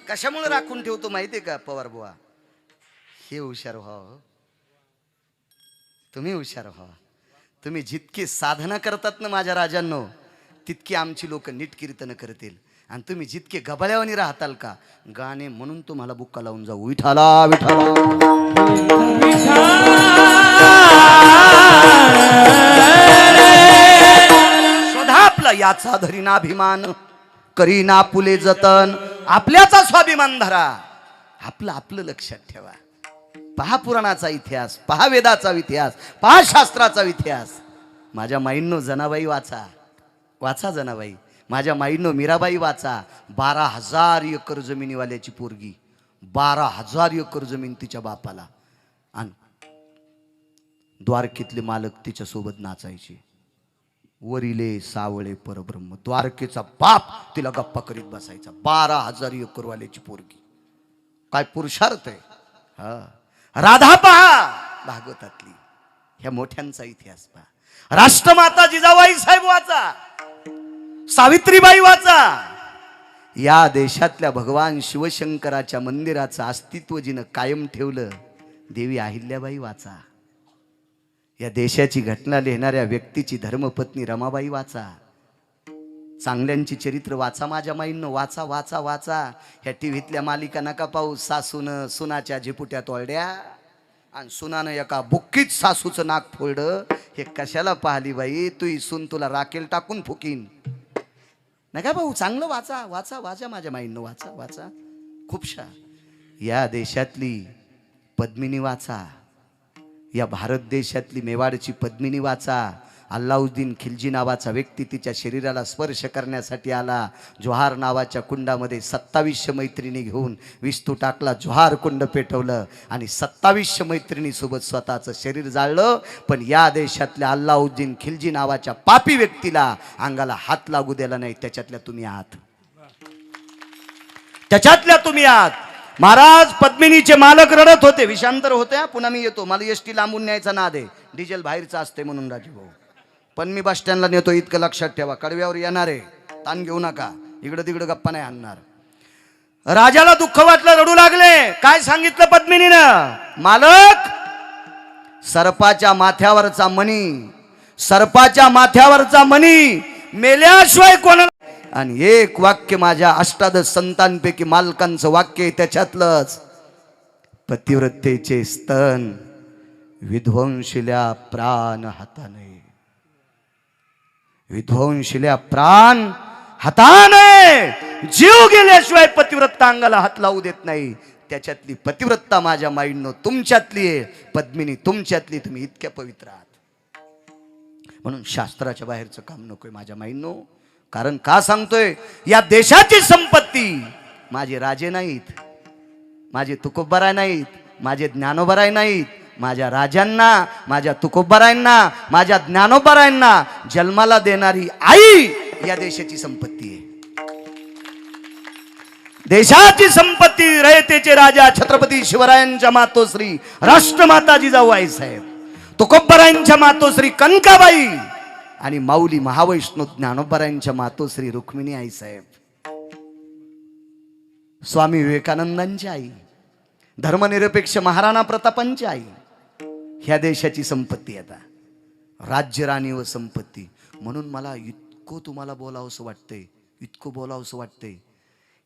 कशामुळे राखून ठेवतो माहितीये का पवार बुवा? हे हुशार व्हावं, तुम्ही हुशार व्हा. तुम्ही जितकी साधना करतात ना माझ्या राजांनो, तितकी आमची लोक नीट कीर्तन करतील. आणि तुम्ही जितके गबाळ्यावानी राहताल का, गाणे म्हणून तुम्हाला बुक्का लावून जाऊ. विठाला विठाला शोधा आपला याचा धरीना अभिमान, करीना पुले जतन. आपल्याचा स्वाभिमान धरा, आपलं लक्षात ठेवा. पहा पुराणाचा इतिहास, पहा वेदाचा इतिहास, पहा शास्त्राचा इतिहास. माझ्या माईंनो जनाबाई वाचा, वाचा जनाबाई. माझ्या माईंनो मीराबाई वाचा. 12,000 एकर जमिनीवाल्याची पोरगी, 12,000 एकर जमीन तिच्या बापाला. आणि द्वारकेतले मालक तिच्या सोबत नाचायचे. वरिले सावळे परब्रह्म, द्वारकेचा बाप तिला गप्पा करीत बसायचा. 12,000 एकर वाल्याची पोरगी, काय पुरुषार्थ आहे. हा, राधा पहा भागवतातली, ह्या मोठ्यांचा इतिहास पहा. राष्ट्रमाता जिजाबाई साहेब वाचा, सावित्रीबाई वाचा. या देशातल्या भगवान शिवशंकराच्या मंदिराचं अस्तित्व जिनं कायम ठेवलं, देवी अहिल्याबाई वाचा. या देशाची घटना लिहिणाऱ्या व्यक्तीची धर्मपत्नी रमाबाई वाचा. चांगल्यांची चरित्र वाचा माझ्या माईंनो, वाचा वाचा वाचा. ह्या टीव्हीतल्या मालिका नका पाहू. सासून सुनाच्या झिपुट्यात ओरड्या आणि सुनानं एका बुक्कीत सासूचं नाक फोडलं. हे कशाला पाहिली बाई? तू सून तुला राखेल टाकून फुकीन. नका भाऊ, चांगलं वाचा वाचा वाचा माझ्या माईंनो, वाचा वाचा. खूपशा या देशातली पद्मिनी वाचा, या भारत देशातली मेवाडची पद्मिनी वाचा. अल्लाउद्दीन खिलजी नावाचा व्यक्ती तिच्या शरीराला स्पर्श करण्यासाठी आला. जोहार नावाच्या कुंडामध्ये 2700 मैत्रिणी घेऊन विस्तू टाकला, जोहार कुंड पेटवलं आणि 2700 मैत्रिणीसोबत स्वतःचं शरीर जाळलं. पण या देशातल्या अल्लाउद्दीन खिलजी नावाच्या पापी व्यक्तीला अंगाला हात लागू दिला नाही. त्याच्यातल्या तुम्ही आहात, त्याच्यातल्या तुम्ही आहात. महाराज पद्मिनीचे मालक रडत होते. विषांतर होते. पुन्हा मी येतो, मला एसटी लांबून न्यायचा नाद आहे. डिझेल बाहेरचा असते म्हणून राजूभाऊ, पण मी बस स्टँडला नेतो, इतकं लक्षात ठेवा. कडव्यावर येणार आहे, ताण घेऊ नका. इकडं तिकडं गप्पा नाही आणणार. राजाला दुःख वाटलं, रडू लागले. काय सांगितलं पद्मिनीनं? मालक, सर्पाच्या माथ्यावरचा मणी, सर्पाच्या माथ्यावरचा मणी मेल्याशिवाय कोणाला. आणि एक वाक्य माझ्या अष्टादश संतांपैकी मालकांचं वाक्य आहे, त्याच्यातलंच, पतिव्रतेचे स्तन विध्वंशिल्या प्राण हाताने, विध्वंशिल्या प्राण हाताने. जीव गेल्याशिवाय पतिव्रता अंगाला हात लावू देत नाही. त्याच्यातली पतिव्रता माझ्या माईंनो तुमच्यातली आहे, पद्मिनी तुमच्यातली. तुम्ही इतक्या पवित्र आहात म्हणून शास्त्राच्या बाहेरचं काम नकोय माझ्या माईंनो. कारण का सांगतोय? या देशाची संपत्ती माझे राजे नाहीत, माझे तुकोबरा नाहीत, माझे ज्ञानोबराय नाहीत, माझ्या राजांना, माझ्या तुकोबरायांना, माझ्या ज्ञानोबरायांना जन्माला देणारी आई या देशाची संपत्ती आहे. देशाची संपत्ती रयतेचे राजा छत्रपती शिवरायांच्या मातोश्री राष्ट्रमाता जिजाऊ आईसाहेब, तुकोबरायांच्या मातोश्री कनकाबाई आणि माऊली महावैष्णव ज्ञानोबरायांच्या मातोश्री रुक्मिणी आईसाहेब, स्वामी विवेकानंदांची आई, धर्मनिरपेक्ष महाराणा प्रतापांची आई ह्या देशाची संपत्ती. आता राज्य राणी व संपत्ती. म्हणून मला इतकं तुम्हाला बोलावंसं वाटतंय, इतकं बोलावंसं वाटतंय.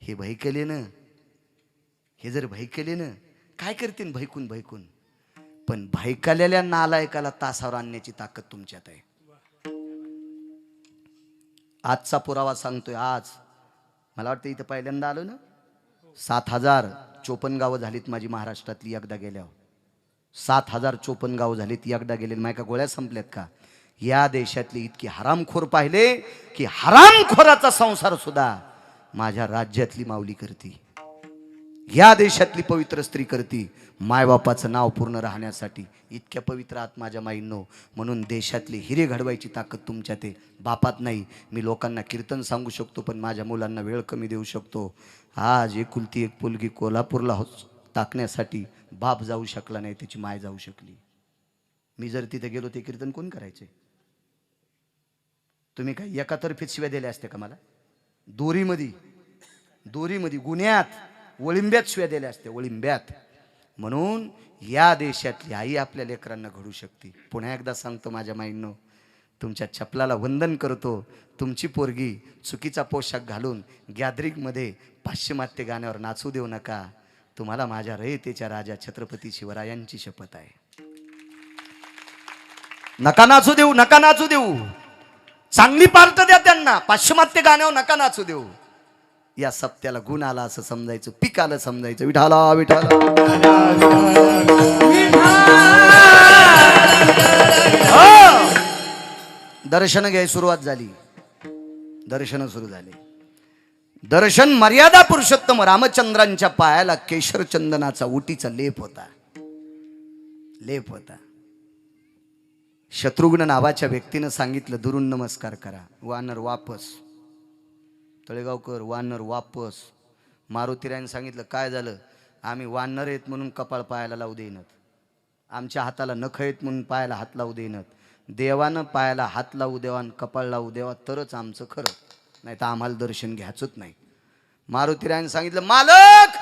हे भैकलेनं, हे जर भैकलेनं काय करतील भैकून भैकून, पण भैकलेल्या नालायकाला तासावर आणण्याची ताकद तुमच्यात आहे. आजचा पुरावा सांगतोय. आज मला वाटतं इथं पहिल्यांदा आलो ना, 7,054 गावं झालीत माझी महाराष्ट्रातली एकदा गेल्यावर. 7,054 गावं झालीत एकदा गेलेली. माझ्या गोळ्या संपल्यात का? या देशातले इतकी हरामखोर पाहिले की हरामखोराचा संसार सुद्धा माझ्या राज्यातली माऊली करती, या देशातली पवित्र स्त्री करती, मायबापाचं नाव पूर्ण राहण्यासाठी. इतक्या पवित्र आत माझ्या माईंनो. म्हणून देशातले हिरे घडवायची ताकद तुमच्यात आहे, बापात नाही. मी लोकांना कीर्तन सांगू शकतो, पण माझ्या मुलांना वेळ कमी देऊ शकतो. आज एकुलती एक मुलगी कोल्हापूरला टाकण्यासाठी बाप जाऊ शकला नाही, त्याची माय जाऊ शकली. मी जर तिथे गेलो ते कीर्तन कोण करायचे? तुम्ही काय एकातर्फीच शिव्या दिल्या असते का मला? दोरीमध्ये गुन्ह्यात वळिंब्यात शिव्या दिल्या असते, वळिंब्यात. म्हणून या देशातली आई आपल्या लेकरांना घडू शकते. पुन्हा एकदा सांगतो माझ्या माईंनो, तुमच्या चपलाला वंदन करतो. तुमची पोरगी चुकीचा पोशाख घालून गॅदरिंगमध्ये पाश्चिमात्य गाण्यावर नाचू देऊ नका. तुम्हाला माझ्या रयतेच्या राजा छत्रपती शिवरायांची शपथ आहे. नका नाचू देऊ, नका नाचू देऊ. चांगली पार्ट द्या त्यांना, पाश्चिमात्य गाण्यावर नका नाचू देऊ. या सप्त्याला गुण आला असं समजायचं, पीक आलं समजायचं. विठाला विठाला दर्शन घ्याय सुरुवात झाली, दर्शन सुरू झाले. दर्शन मर्यादा पुरुषोत्तम रामचंद्रांच्या पायाला केशर चंदनाचा उटीचा लेप होता, लेप होता. शत्रुघ्न नावाच्या व्यक्तीनं सांगितलं, दुरून नमस्कार करा. वानर वापस, तळेगावकर वानर वापस. मारुतीरायाने सांगितलं, काय झालं? आम्ही वानर आहेत म्हणून कपाळ पायाला लावू देईनात, आमच्या हाताला नख आहेत म्हणून पायाला हात लावू देईनात. देवानं पायाला हात लावू देवा आणि कपाळ लावू देवा तरच आमचं खरं, नाही तर आम्हाला दर्शन घ्यायचंच नाही. मारुतीरायाने सांगितलं, मालक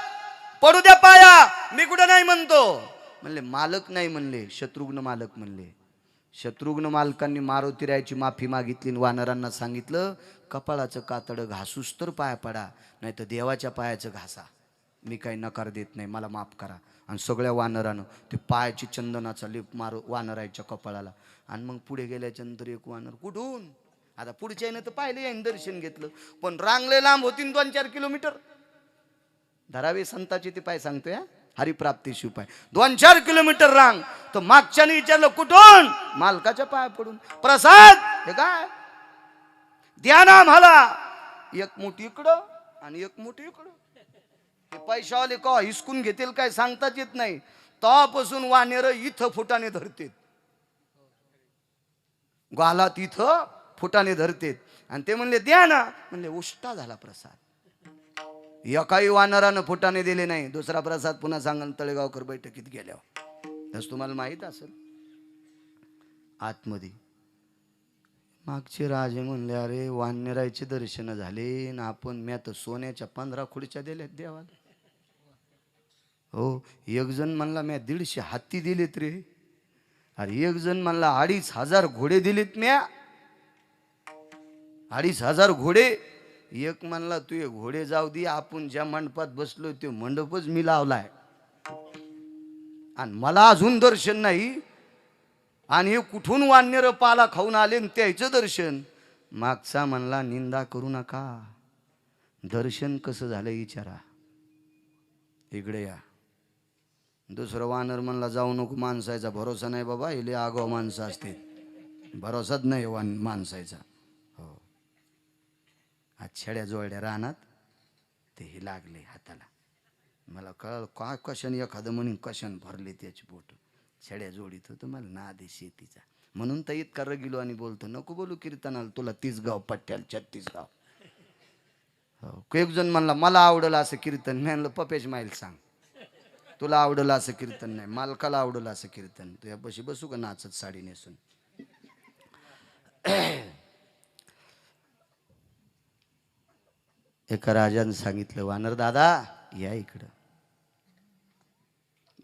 पडू द्या पाया, मी कुठं नाही म्हणतो. म्हणले मालक नाही म्हणले, शत्रुघ्न मालक म्हणले. शत्रुघ्न मालकांनी मारुतीरायाची माफी मागितली आणि वानरांना सांगितलं, कपाळाचं कातडं घासूस तर पाया पडा, नाही तर देवाच्या पायाचं घासा, मी काही नकार देत नाही, मला माफ करा. आणि सगळ्या वानरानं ते पायाची चंदनाचा लेप वानराच्या कपाळाला. आणि मग पुढे गेल्याच्यानंतर एक वानर, कुठून आता पुढच्यानं तर पाहिलं याने दर्शन घेतलं, पण रांगले लांब होती 2-4 किलोमीटर. धरावे संताची ते पाय सांगतोय, हरिप्राप्ती शिवपाय 2-4 किलोमीटर रांग. तर मागच्याने विचारलं, कुठून? मालकाच्या पाया पडून. प्रसाद हे काय द्या ना आम्हाला, एक मोठी इकडं आणि एक मोठी इकडं. ते पैशावाले का हिसकून घेतील काय सांगताच येत नाही. तेव्हापासून वानेर इथं फुटाने धरतेत, गालात इथं फुटाने धरतेत. आणि ते म्हणले द्या ना, म्हणले उष्टा झाला प्रसाद. एकाही वानरानं फुटाने दिले नाही. दुसरा प्रसाद पुन्हा सांगन तळेगावकर बैठकीत गेल्यावर. तसं तुम्हाला माहित असेल. आतमध्ये मागचे राजे म्हणले, अरे वानरायचे दर्शन झाले ना, आपण मी आता सोन्याच्या 15 खुर्च्या दिल्यात देवाला. हो, एक जण म्हणला मी 150 हत्ती दिलेत रे. अरे एक जण म्हणला 2,500 घोडे दिलेत म्या, 2,500 घोडे. एक म्हणला तू हे घोडे जाऊ दे, आपण ज्या मंडपात बसलो ते मंडपच मी लावलाय आणि मला अजून दर्शन नाही. आणि हे कुठून वानर पाला खाऊन आले त्याचं दर्शन. मागचा म्हणला निंदा करू नका, दर्शन कसं झालं विचारा, इकडे या. दुसरं वानर म्हणला जाऊ नको, माणसाचा भरोसा नाही बाबा, हे आगाव माणसं असते, भरोसाच नाही माणसाचा. हो, आज छड्या जोड्या रानात ते हे लागले हाताला. मला कळलं काय कशाने एखादं म्हणून कशाने भरले त्याची बोट छड्या जोडीत होतं मला नादे शेतीचा म्हणून तर इतका रगिलो आणि बोलतो नको बोलू कीर्तनाला तुला 30 गाव पट्ट्याला 36 गाव हो एक जण म्हणला मला आवडलं असं कीर्तन मी म्हणलं पपेश माईल सांग तुला आवडलं असं कीर्तन नाही मालकाला आवडलं असं कीर्तन तुझ्यापाशी बसू का नाचत साडी नेसून एका राजानं सांगितलं वानर दादा या इकडं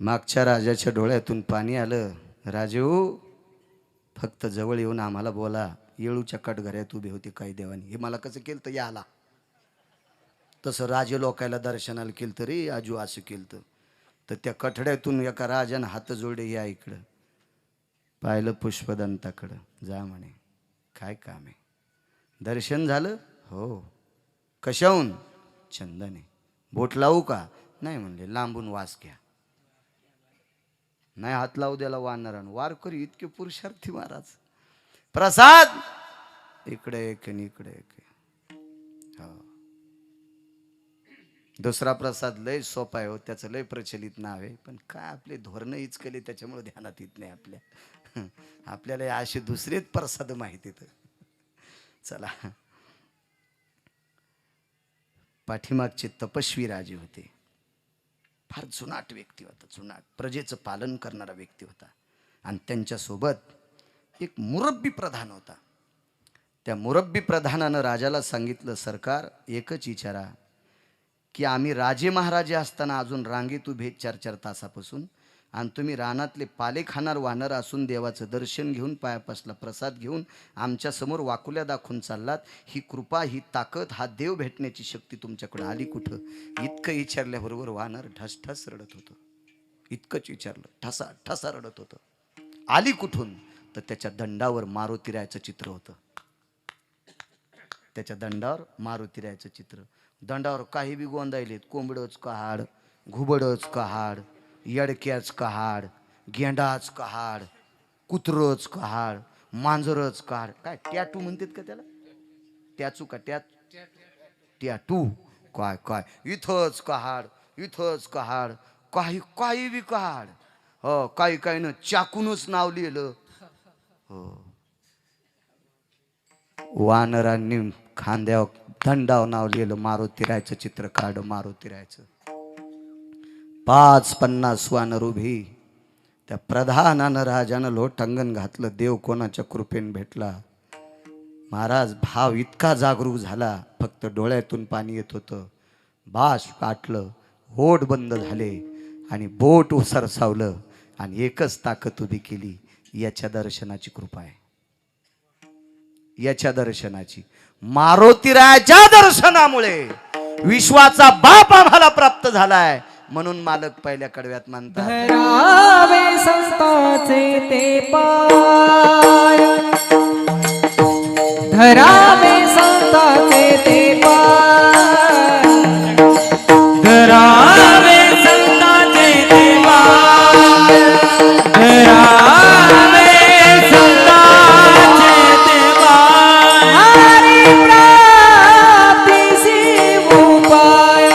मागच्या राजाच्या डोळ्यातून पाणी आलं राजेऊ फक्त जवळ येऊन आम्हाला बोला येळूच्या कटघऱ्यात उभे होते काही देवानी हे मला कसं केलं तर या आला तसं राजे लोकायला दर्शनाला केलं तरी आजू असं केलं तर त्या कठड्यातून एका राजानं हात जोडे या इकडं पाहिलं पुष्पदंताकडं जा म्हणे काय काम आहे दर्शन झालं हो कशाहून चंदने बोट लावू का नाही म्हणले लांबून वास घ्या नाही हात लावू द्याला वानरान वारकरी इतके पुरुषार्थी महाराज प्रसाद इकडे एक आणि इकडे एक हो दुसरा प्रसाद लय सोपा आहे हो त्याचं लय प्रचलित नाव आहे पण काय आपले धोरणं हीच केली त्याच्यामुळे ध्यानात येत नाही आपल्या आपल्याला असे दुसरेच प्रसाद माहिती तर चला पाठीमागचे तपस्वी राजे होते फार जुनाट व्यक्ती होता जुनाट प्रजेचं पालन करणारा व्यक्ती होता आणि त्यांच्यासोबत एक मुरब्बी प्रधान होता त्या मुरब्बी प्रधानानं राजाला सांगितलं सरकार एकच विचारा की आम्ही राजे महाराजे असताना अजून रांगेत उभे 4-4 तासापासून आणि तुम्ही रानातले पाले खाणार वानर असून देवाचं दर्शन घेऊन पायापासला प्रसाद घेऊन आमच्यासमोर वाकुल्या दाखवून चाललात ही कृपा ही ताकद हा देव भेटण्याची शक्ती तुमच्याकडे आली कुठं इतकं विचारल्याबरोबर वानर ठसठस रडत होतं इतकंच विचारलं ठसा ठसा रडत होतं आली कुठून तर त्याच्या दंडावर मारुतीरायाचं चित्र होतं त्याच्या दंडावर मारुतीरायाचं चित्र दंडावर काही बी गोंदायलेत कोंबडच कहाड घुबडच कहाड यडक्याच कहाड गेंडाच कहाड कुत्रच कहाड मांजरच कहाड काय टॅटू म्हणतात का त्याला टॅचू का टॅटू काय काय इथंच कहाड काही काही बी कहाड हो काही काही न चाकूनच नाव लिहिलं हो वानरांनी खांद्यावर दंडावर नाव लिहिलं मारुतीरायचं चित्र काढ मारुतीरायचं 50 वानर उभी त्या प्रधानानं राजानं लोटांगण घातलं देव कोणाच्या कृपेने भेटला महाराज भाव इतका जागरूक झाला फक्त डोळ्यातून पाणी येत होतं बाश काटलं होठ बंद झाले आणि बोट उसरसावलं आणि एकच ताकद उभी केली याच्या दर्शनाची कृपा आहे याच्या दर्शनाची मारुतीरायाच्या दर्शनामुळे विश्वाचा बाप आम्हाला प्राप्त झालाय म्हणून मालक पहिल्या कडव्यात म्हणतात धरावे संताचे ते पाय धरावे संताचे ते पाय धरावे संतांचे देवा धरावे संतांचे देवा हरी प्राप्तीसी उपाय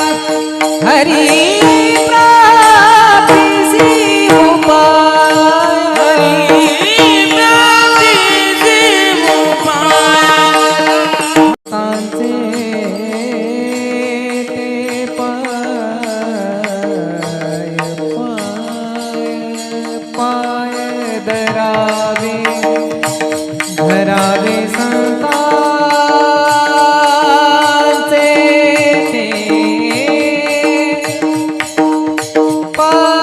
हरी प्राप्तीसी उपाय तांचे ते पाय धरावे धरावे संतांचे ते पाय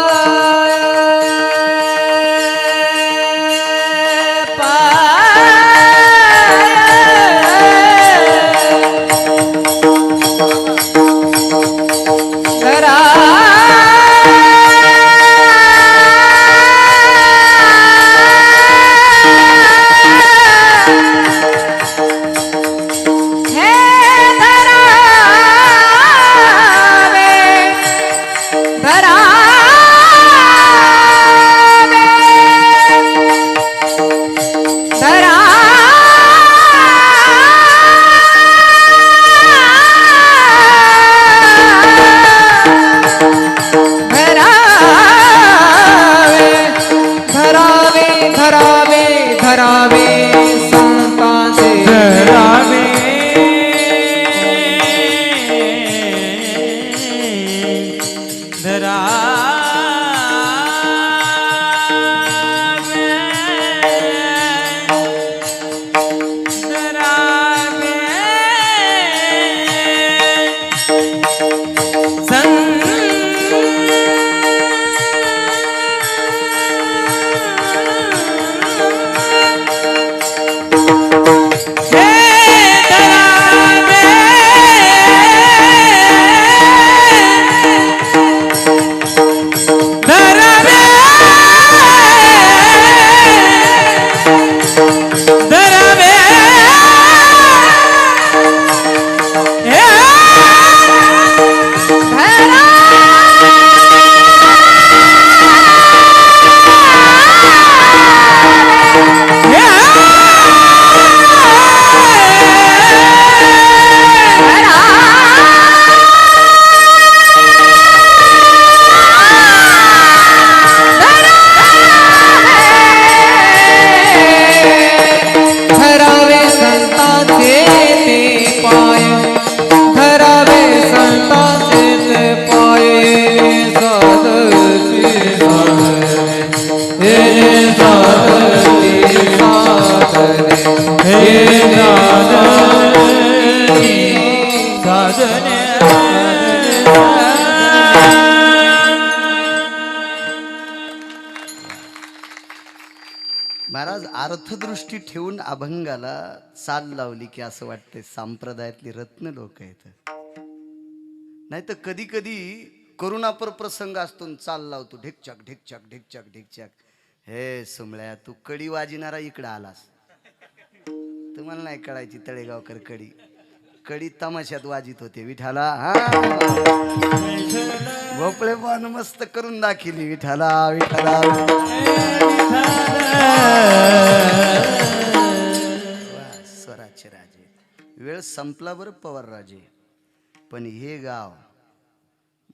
महाराज अर्थदृष्टी ठेवून अभंगाला चाल लावली की असं वाटतंय संप्रदायातली रत्न लोक आहेत. नाही तर कधी कधी करुणापर प्रसंग असतो न चाल लावतो ढिकचक ढिकचक ढिकचक ढिकचक. हे सुमळ्या तू कडी वाजिणारा इकडं आलास. तुम्हाला नाही कळायची तळेगावकर कडी. कडी तमाशात वाजित होते विठाला. हा भोपळे पान मस्त करून दाखिली विठाला विठाला. स्वराज्य राजे. वेळ संपला बरं पवार राजे. पण हे गाव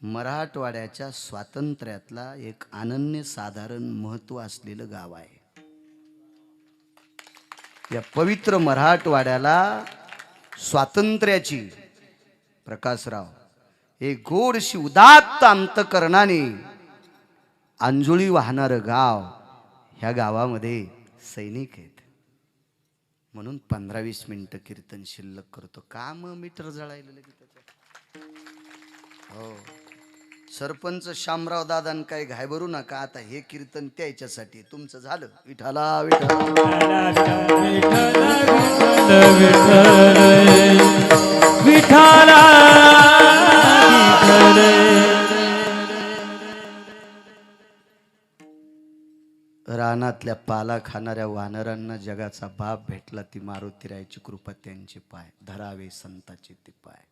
मराठवाड्याच्या स्वातंत्र्यातला एक अनन्यसाधारण महत्व असलेलं गाव आहे. या पवित्र मराठवाड्याला स्वातंत्र्याची प्रकाशराव एक गोडशी उदात्त अंतकरणाने अंजुळी वाहणारं गाव. ह्या गावामध्ये सैनिक आहेत म्हणून 15-20 मिनिटं कीर्तन शिल्लक करतो. काम मीटर जळायला लगेच. हो सरपंच शामराव दादान काय घाबरू नका. आता हे कीर्तन त्याच्यासाठी तुमचं झालं. विठाला विठाला रानातल्या पाला खाणाऱ्या वानरांना जगाचा बाप भेटला ती मारुतीरायाची कृपा त्यांचे पाय धरावे संताचे ते पाय.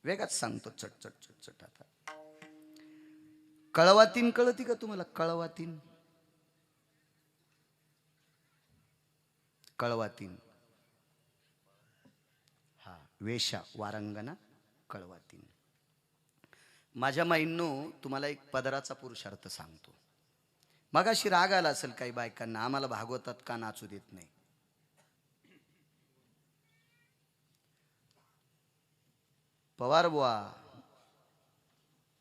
वेगाच सांगतो चटचट चटचट. आता कळवातीन कळती का तुम्हाला? कळवातीन कळवातीन हा वेशा वारंगना कळवातीन. माझ्या माईंनो तुम्हाला एक पदराचा पुरुषार्थ सांगतो. मगाशी राग आला असेल काही बायकांना आम्हाला भागवतात का नाचू देत नाही. पवार बुवा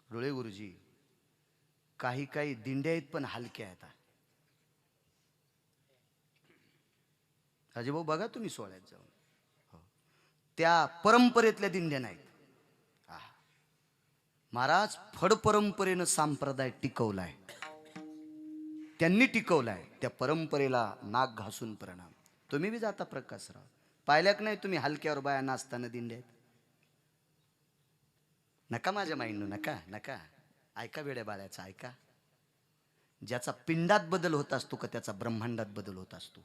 डोळे गुरुजी काही काही दिंड्या आहेत पण हलक्या आहेत. राजेभाऊ बघा तुम्ही सोहळ्यात जाऊन. हो त्या परंपरेतल्या दिंड्या नाहीत. महाराज फड परंपरेनं संप्रदाय टिकवलाय. त्यांनी टिकवलाय. त्या परंपरेला नाक घासून प्रणाम. तुम्ही बी जाता प्रकाशराव पाहिल्याक नाही तुम्ही हलक्यावर बाया नाचताना दिंड्यात. नका माझ्या माईंनो नका नका. ऐका वेड्या बाळ्याचा ऐका. ज्याचा पिंडात बदल होत असतो का त्याचा ब्रह्मांडात बदल होत असतो.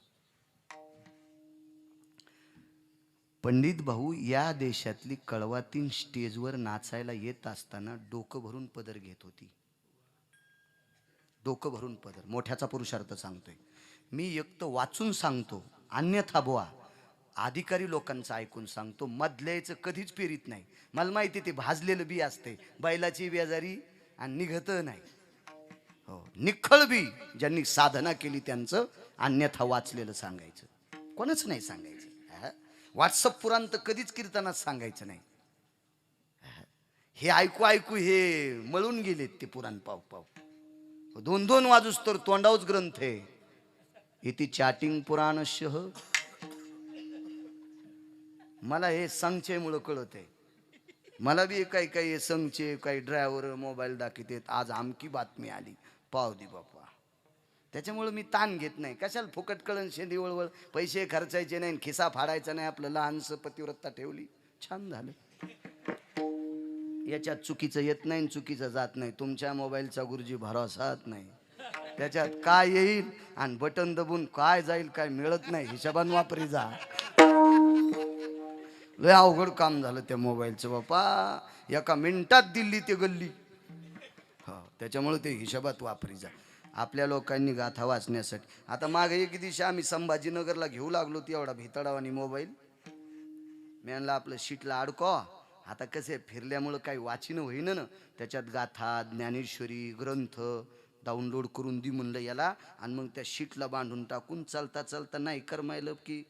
पंडित भाऊ या देशातली कळवातीन स्टेजवर नाचायला येत असताना डोकं भरून पदर घेत होती. डोकं भरून पदर. मोठ्याचा पुरुषार्थ सांगतोय मी. एक तर वाचून सांगतो अन्यथा बुवा अधिकारी लोकांचं ऐकून सांगतो. मधल्याचं कधीच पेरीत नाही. मला माहिती ते भाजलेलं बी असते बैलाची बेजारी आणि निघत नाही. हो निखळ बी ज्यांनी साधना केली त्यांचं अन्यथा वाचलेलं सांगायचं. कोणच नाही सांगायचं. व्हॉट्सअप पुराण तर कधीच कीर्तनात सांगायचं नाही. हे ऐकू ऐकू हे मळून गेलेत ते पुराण पाव पाव. 2-2 वाजूस तर तोंडावच ग्रंथ आहे. इथे चॅटिंग पुराणशः. मला हे संचयमुळं कळत आहे. मला बी काही काही संचय काही ड्रायव्हर मोबाईल दाखवतात. आज आमकी बातमी आली पाव दे बापा. त्याच्यामुळे मी ताण घेत नाही. कशाला फुकट कळण शेंदी वळवळ. पैसे खर्चायचे नाही खिसा फाडायचा नाही. आपलं लहानसं पतिव्रता ठेवली छान झालं. याच्यात चुकीचं येत नाही चुकीचं जात नाही. तुमच्या मोबाईलचा गुरुजी भरोसाच नाही. त्याच्यात काय येईल आणि बटन दबून काय जाईल काय मिळत नाही. हिशोबान वापरी जा. लय अवघड काम झालं त्या मोबाईलचं बापा. एका मिनिटात दिल्ली ते गल्ली. हो त्याच्यामुळे ते हिशोबात वापरी जा. आपल्या लोकांनी गाथा वाचण्यासाठी. आता मागे एक दिवशी आम्ही संभाजीनगरला घेऊ लागलो ती एवढा भितडावानी मोबाईल. मी म्हणलं आपलं शीटला अडको. आता कसे फिरल्यामुळं काही वाचिनं होईन ना. त्याच्यात गाथा ज्ञानेश्वरी ग्रंथ डाउनलोड करून दी म्हणलं याला. आणि मग त्या शीटला बांधून टाकून चालता चालता नाही करमायलं की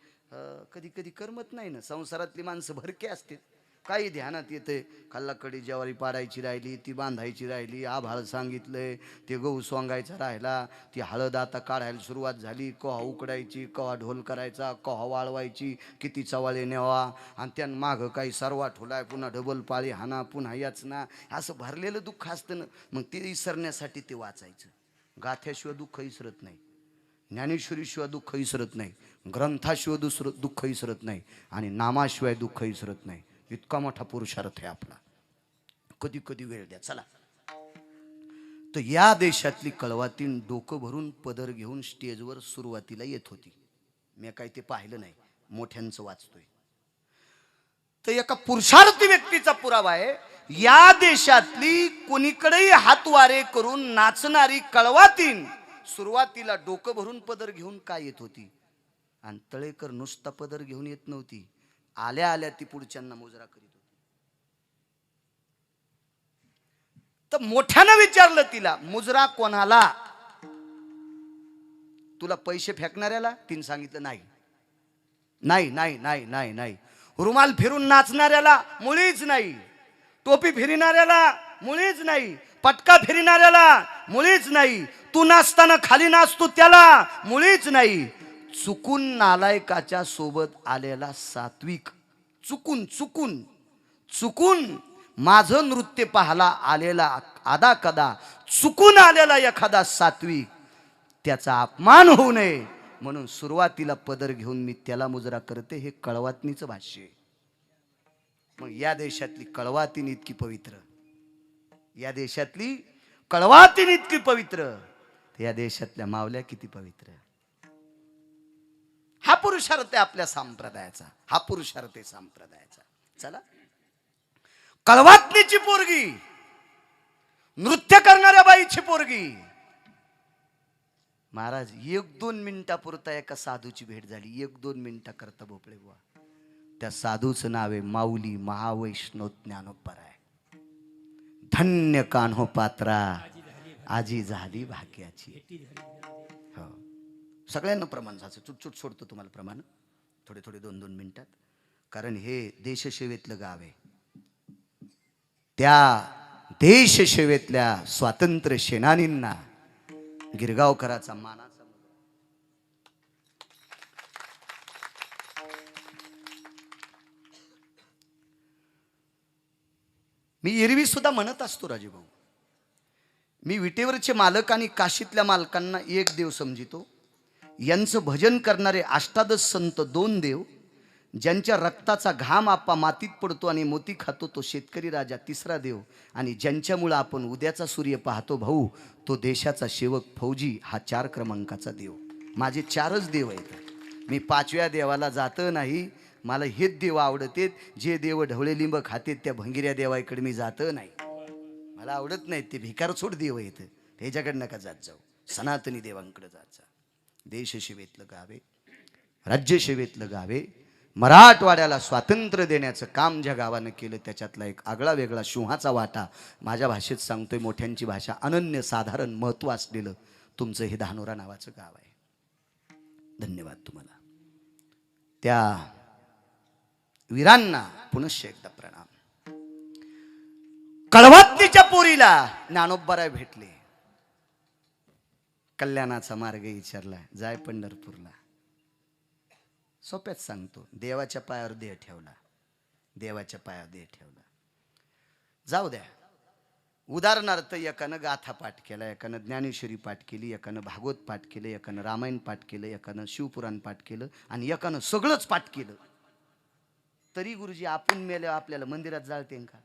कधी कधी करमत नाही ना. संसारातली माणसं भरके असते. काही ध्यानात येते. खाल्लाकडी ज्वारी पाडायची राहिली ती बांधायची राहिली. आभाळ सांगितलंय ते गहू सोंगायचा राहिला. ती हळद आता काढायला सुरुवात झाली. कवा उकडायची कवा ढोल करायचा कवा वाळवायची किती चवाळे न्यावा. आणि त्यानं मागं काही सर्वा ठोलाय पुन्हा डबल पाळी हाना पुन्हा याच ना. असं भरलेलं दुःख असतं ना. मग ते विसरण्यासाठी ते वाचायचं. गाथ्याशिवाय दुःख विसरत नाही. ज्ञानेश्वरीशिवाय दुःख विसरत नाही, ग्रंथाशिवाय दुसरं दुःख विसरत नाही, आणि नामाशिवाय दुःख विसरत नाही. इतका मोठा पुरुषार्थ आहे आपला. कधी कधी वेळ द्या चला. तर या देशातली कळवातीन डोकं भरून पदर घेऊन स्टेजवर सुरुवातीला येत होती. मी काही ते पाहिलं नाही, मोठ्यांचं वाचतोय. तर एका पुरुषार्थी व्यक्तीचा पुरावा आहे. या देशातली कोणीकडेही हातवारे करून नाचणारी कळवातीन सुरुवातीला डोकं भरून पदर घेऊन काय येत होती. आणि तळेकर नुसता पदर घेऊन येत नव्हती, आल्या आल्या ती पुढच्यांना मुजरा करीत होती. तर मोठ्यानं विचारलं तिला, मुजरा कोणाला? तुला पैसे फेकणाऱ्याला? तिने सांगितलं नाही नाही नाही नाही नाही नाही. रुमाल फिरून नाचणाऱ्याला? मुळीच नाही. टोपी फिरणाऱ्याला? मुळीच नाही. पटका फिरणाऱ्याला? मुळीच नाही. तू नाचताना खाली नाचतो त्याला? मुळीच नाही. चुकून नालायकाच्या सोबत आलेला सात्विक, चुकून चुकून चुकून माझं नृत्य पाहायला आलेला आदा कदा चुकून आलेला एखादा सात्विक, त्याचा अपमान होऊ नये म्हणून सुरुवातीला पदर घेऊन मी त्याला मुजरा करते. हे कळवातीनीचं भाष्य आहे. मग या देशातली कळवातीन इतकी पवित्र, या देशातली कळवातीन इतकी पवित्र, या देशातल्या मावल्या किती पवित्र. हा पुरुषार्थ आहे आपल्या संप्रदायाचा, हा पुरुषार्थ आहे संप्रदायाचा. चला, कळवातनीची पोरगी, नृत्य करणाऱ्या बाईची पोरगी. महाराज 1-2 मिनिटापुरता एका साधूची भेट झाली. 1-2 मिनिटा करता भोपळे बुवा. त्या साधूचं नाव आहे माऊली महावैष्णव ज्ञानोबराय. धन्य कान्हो पात्रा, आजी झाली भाग्याची. हो, सगळ्यांना प्रमाण झालं. चुटचुट सोडतो तुम्हाला प्रमाण, थोडे थोडे 2-2 मिनिटात, कारण हे देशसेवेतलं गाव आहे. त्या देशसेवेतल्या स्वातंत्र्य सेनानींना गिरगावकराचा मानाचा मी एरवी सुद्धा म्हणत असतो राजेभाऊ, मी विटेवरचे मालक आणि काशीतल्या मालकांना एक देव समजितो. यांचं भजन करणारे 18 संत 2 देव. ज्यांच्या रक्ताचा घाम आपा मातीत पडतो आणि मोती खातो तो शेतकरी राजा 3रा देव. आणि ज्यांच्यामुळे आपण उद्याचा सूर्य पाहतो भाऊ, तो देशाचा सेवक फौजी हा 4 क्रमांकाचा देव. माझे 4च देव आहेत. मी 5व्या देवाला जात नाही. मला हेच देव आवडतेत, जे देव ढवळे लिंब खातेत त्या भंगिऱ्या देवाकडे मी जात नाही. मला आवडत नाहीत ते भिकारचोट देव आहेत, ह्याच्याकडे नका जात जाऊ. सनातनी देवांकडे जात जा. देशसेवेतलं गावे, राज्यसेवेतलं गावे, मराठवाड्याला स्वातंत्र्य देण्याचं काम ज्या गावानं केलं त्याच्यातला एक आगळा वेगळा सिंहाचा वाटा. माझ्या भाषेत सांगतोय, मोठ्यांची भाषा, अनन्यसाधारण महत्त्व असलेलं तुमचं हे धानोरा नावाचं गाव आहे. धन्यवाद तुम्हाला. त्या वीरांना पुनश्च एकदा प्रणाम. कळवातनीच्या पोरीला ज्ञानोबराय भेटले. कल्याणाचा मार्ग विचारला, जाय पंढरपूरला. सोप्यात सांगतो, देवाच्या पायावर देह ठेवला, देवाच्या पायावर देह ठेवला. जाऊ द्या. उदाहरणार्थ एकानं गाथा पाठ केला, एकानं ज्ञानेश्वरी पाठ केली, एकानं भागवत पाठ केलं, एकानं रामायण पाठ केलं, एकानं शिवपुराण पाठ केलं, आणि एकानं सगळंच पाठ केलं. तरी गुरुजी आपण मेल्यावर आपल्याला मंदिरात जाळते का?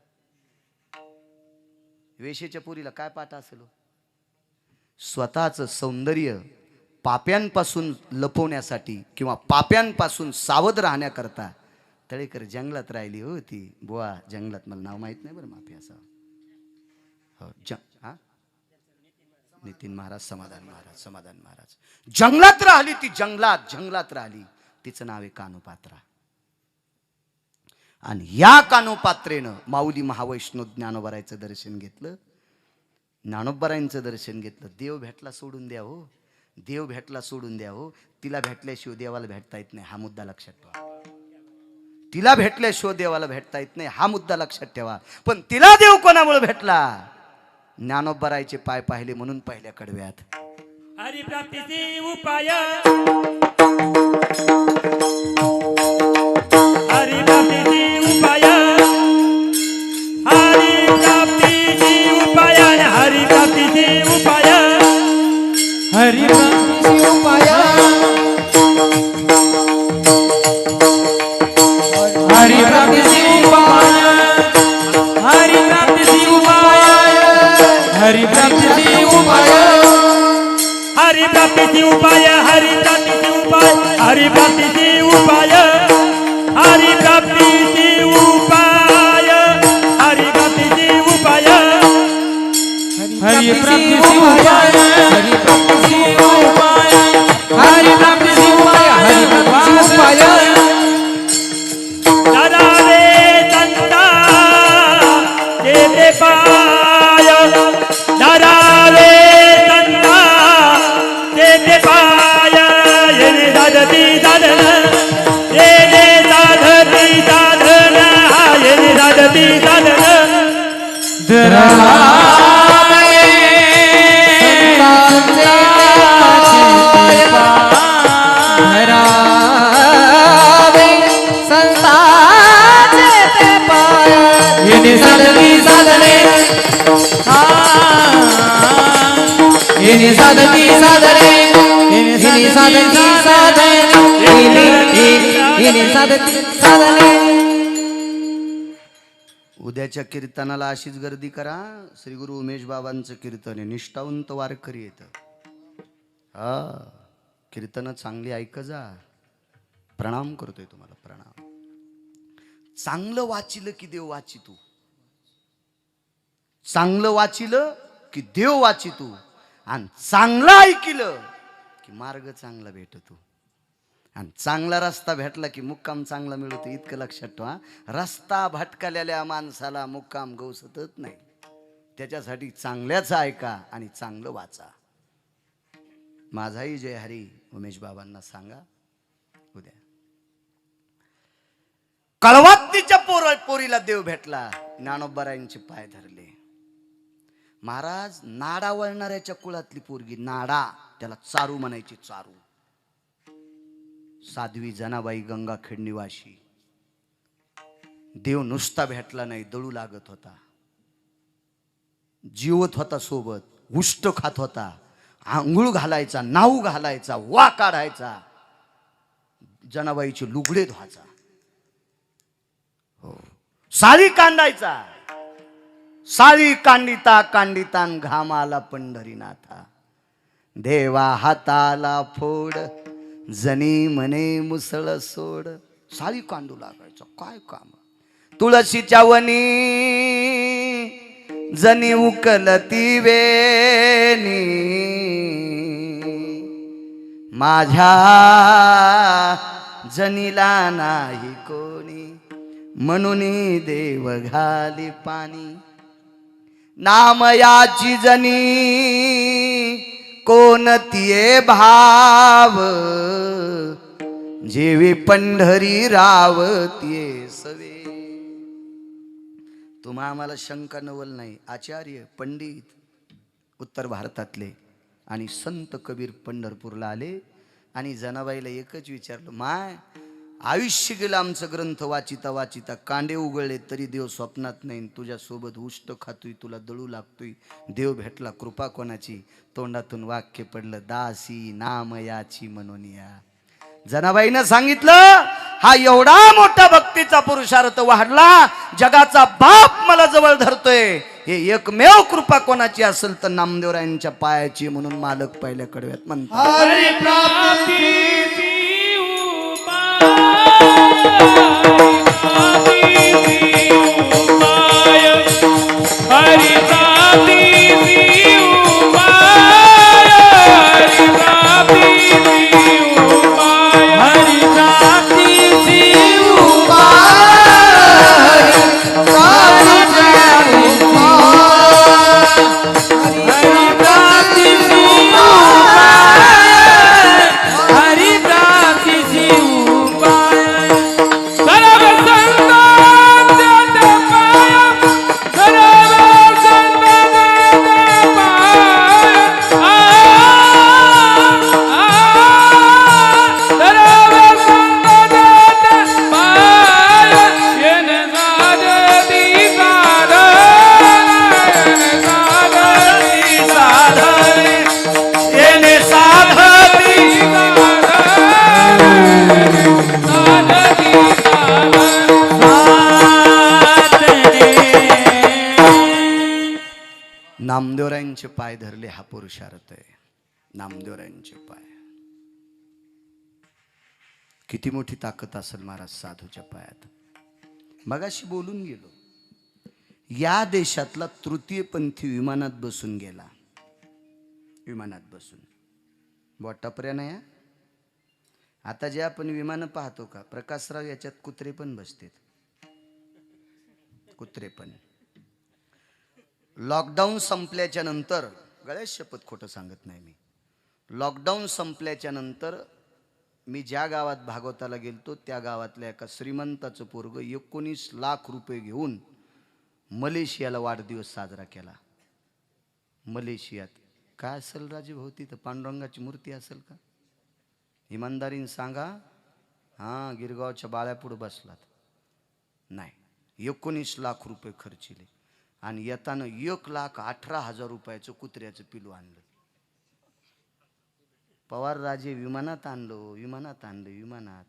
वेशेच्या पुरीला काय पाठ असेल? स्वतःचं सौंदर्य पाप्यांपासून लपवण्यासाठी किंवा पाप्यांपासून सावध राहण्याकरता तळेकर जंगलात राहिली हो. ती बुवा जंगलात, मला नाव माहित नाही बरं, माफी असा. हो, नितीन महाराज, समाधान महाराज, समाधान महाराज जंगलात राहिली. ती जंगलात राहिली. तिचं नाव आहे कानोपात्रा. आणि या कानोपात्रेनं माऊली महावैष्णव ज्ञानोबरायचं दर्शन घेतलं, ज्ञानोबरायांचं दर्शन घेतलं. देव भेटला सोडून द्या हो, देव भेटला सोडून द्या हो. तिला भेटल्याशिवाय देवाला भेटता येत नाही, हा मुद्दा लक्षात ठेवा. तिला भेटल्याशिवाय देवाला भेटता येत नाही, हा मुद्दा लक्षात ठेवा. पण तिला देव कोणामुळे भेटला? ज्ञानोबरायचे पाय पाहिले म्हणून पहिल्या कडव्यात. हरिप्राप्तीचे उपाय, हरिप्राप्तीचे उपाय, हरिप्राप्तीचे उपाय, हरिप्राप्तीचे उपाय, हरिप्राप्तीचे उपाय, प्राप्तीची उपाय हरी प्राप्तीची उपाय हरी प्राप्तीची उपाय हरी प्राप्तीची उपाय हरी प्राप्तीची उपाय हरी प्राप्तीची उपाय हरी प्राप्तीची उपाय हरी प्राप्तीची उपाय हरी प्राप्तीची उपाय दादा रे संता ते पाय दादा रे संता ते पाय येणे साधती साधन येणे साधती साधन येणे साधती साधन धरावे संतांचे ते पाय येणे साधती साधने येणे साधती साधने येणे साधती साधने येणे साधती साधने. उद्याच्या कीर्तनाला अशीच गर्दी करा. श्री गुरु उमेश बाबांचं कीर्तन आहे. निष्ठावंत वारकरी येतं. हा कीर्तन चांगली ऐक जा. प्रणाम करतोय तुम्हाला प्रणाम. चांगलं वाचिलं की देव वाची तू. चांगलं वाचिलं की देव वाची तू. आणि चांगलं ऐकिलं की मार्ग चांगला भेटतो. आणि चांगला रस्ता भेटला की मुक्काम चांगला मिळतो. इतकं लक्षात ठेवा. रस्ता भटकलेल्या माणसाला मुक्काम गवसतच नाही. त्याच्यासाठी चांगल्याचं ऐका आणि चांगलं वाचा. माझाही जय हरी उमेश बाबांना सांगा उद्या. कळवातीच्या पोरीला देव भेटला. ज्ञानोबारायांचे पाय धरले. महाराज नाडा वळणाऱ्याच्या कुळातली पोरगी. नाडा त्याला चारू म्हणायची. चारू. साध्वी जनाबाई गंगाखेड निवासी. देव नुसता भेटला नाही, दळू लागत होता. जीवत होता सोबत. उष्ट खात होता. आंघोळ घालायचा, नाऊ घालायचा, वा काढायचा, जनाबाईचे लुगडे धुवायचा, हो साडी कांडायचा. साडी कांडिता कांडितान घामाला पंढरीनाथा. देवा हाताला फोड जनी म्हणे मुसळ सोड. साडी कांडू लागायचं. काय काम. तुळशीच्या वनी जनी उकलती वेणी. माझ्या जनीला नाही कोणी म्हणून देव घाली पाणी. नामयाची जनी कोणतीये भाव. जेवी पंढरी रावतीये सवे. तुम्हा आम्हाला शंका नवल नाही. आचार्य पंडित उत्तर भारतातले आणि संत कबीर पंढरपूरला आले आणि जनाबाईला एकच विचारलं. माय आयुष्य गेलं आमचं ग्रंथ वाचिता वाचिता. कांडे उघडले तरी देव स्वप्नात नाही. तुझ्या सोबत उष्ट खातोय, तुला दळू लागतोय. देव भेटला. कृपा कोणाची. तोंडातून वाक्य पडलं. दासी नामयाची मनोनिया. जनाबाईनं सांगितलं हा एवढा मोठा भक्तीचा पुरुषार्थ वाढला. जगाचा बाप मला जवळ धरतोय. हे एकमेव कृपा कोणाची असेल तर नामदेवरायांच्या पायाची. म्हणून मालक पहिल्या कडव्यात म्हणतात हरी प्राप्तीची उपाय हरी प्राप्तीची उपाय हरी प्राप्तीची उपाय हरी प्राप्तीची नामदेवरायांचे पाय धरले. हा पुरुषार्थ आहे. नामदेवरायांचे पाय. किती मोठी ताकद असेल महाराज साधूच्या पायात. मगाशी बोलून गेलो, या देशातला तृतीयपंथी विमानात बसून गेला. विमानात बसून बोटापर्यंत नाही. आता जे आपण विमानं पाहतो का प्रकाशराव, याच्यात कुत्रे पण बसतात. कुत्रे पण. लॉकडाऊन संपल्याच्या नंतर, गळ्यात शपथ खोटं सांगत नाही मी, लॉकडाऊन संपल्याच्या नंतर मी ज्या गावात भागवताला गेलतो त्या गावातल्या एका श्रीमंताचं पोरग 19 लाख रुपये घेऊन मलेशियाला वाढदिवस साजरा केला. मलेशियात काय असेल राजे भाऊ, तिथं पांडुरंगाची मूर्ती असेल का? इमानदारीने सांगा. हां, गिरगावच्या बाळ्यापुढं बसलात. नाही, 19 लाख रुपये खर्चिले आणि येताना 1,18,000 रुपयाचं कुत्र्याचं पिलू आणलं. पवार राजे विमानात आणलो, विमानात आणलं, विमानात.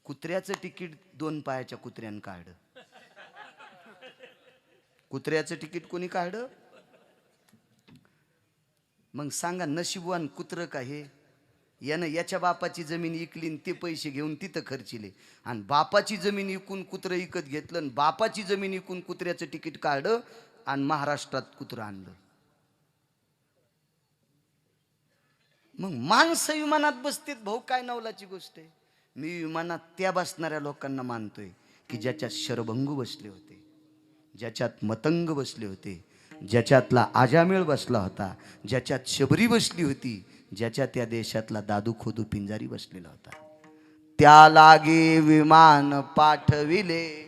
कुत्र्याचं तिकीट 2 पायाच्या कुत्र्यानं काढलं. कुत्र्याचं तिकीट कोणी काढलं? मग सांगा, नशीबवान कुत्र का हे? यानं याच्या बापाची जमीन इकली, ते पैसे घेऊन तिथं खर्चिले, आणि बापाची जमीन इकून कुत्रं इकत घेतलं, आणि बापाची जमीन इकून कुत्र्याचं तिकीट काढलं आणि महाराष्ट्रात कुत्रं आणलं. मग माणसं विमानात बसतेत भाऊ, काय नवलाची गोष्ट आहे. मी विमानात त्या बसणाऱ्या लोकांना मानतोय की ज्याच्यात शरभंगू बसले होते, ज्याच्यात मतंग बसले होते, ज्याच्यातला आजामेळ बसला होता, ज्याच्यात शबरी बसली होती, ज्याच्या त्या देशातला दादू खोदू पिंजारी बसलेला होता. त्या लागे विमान पाठविले.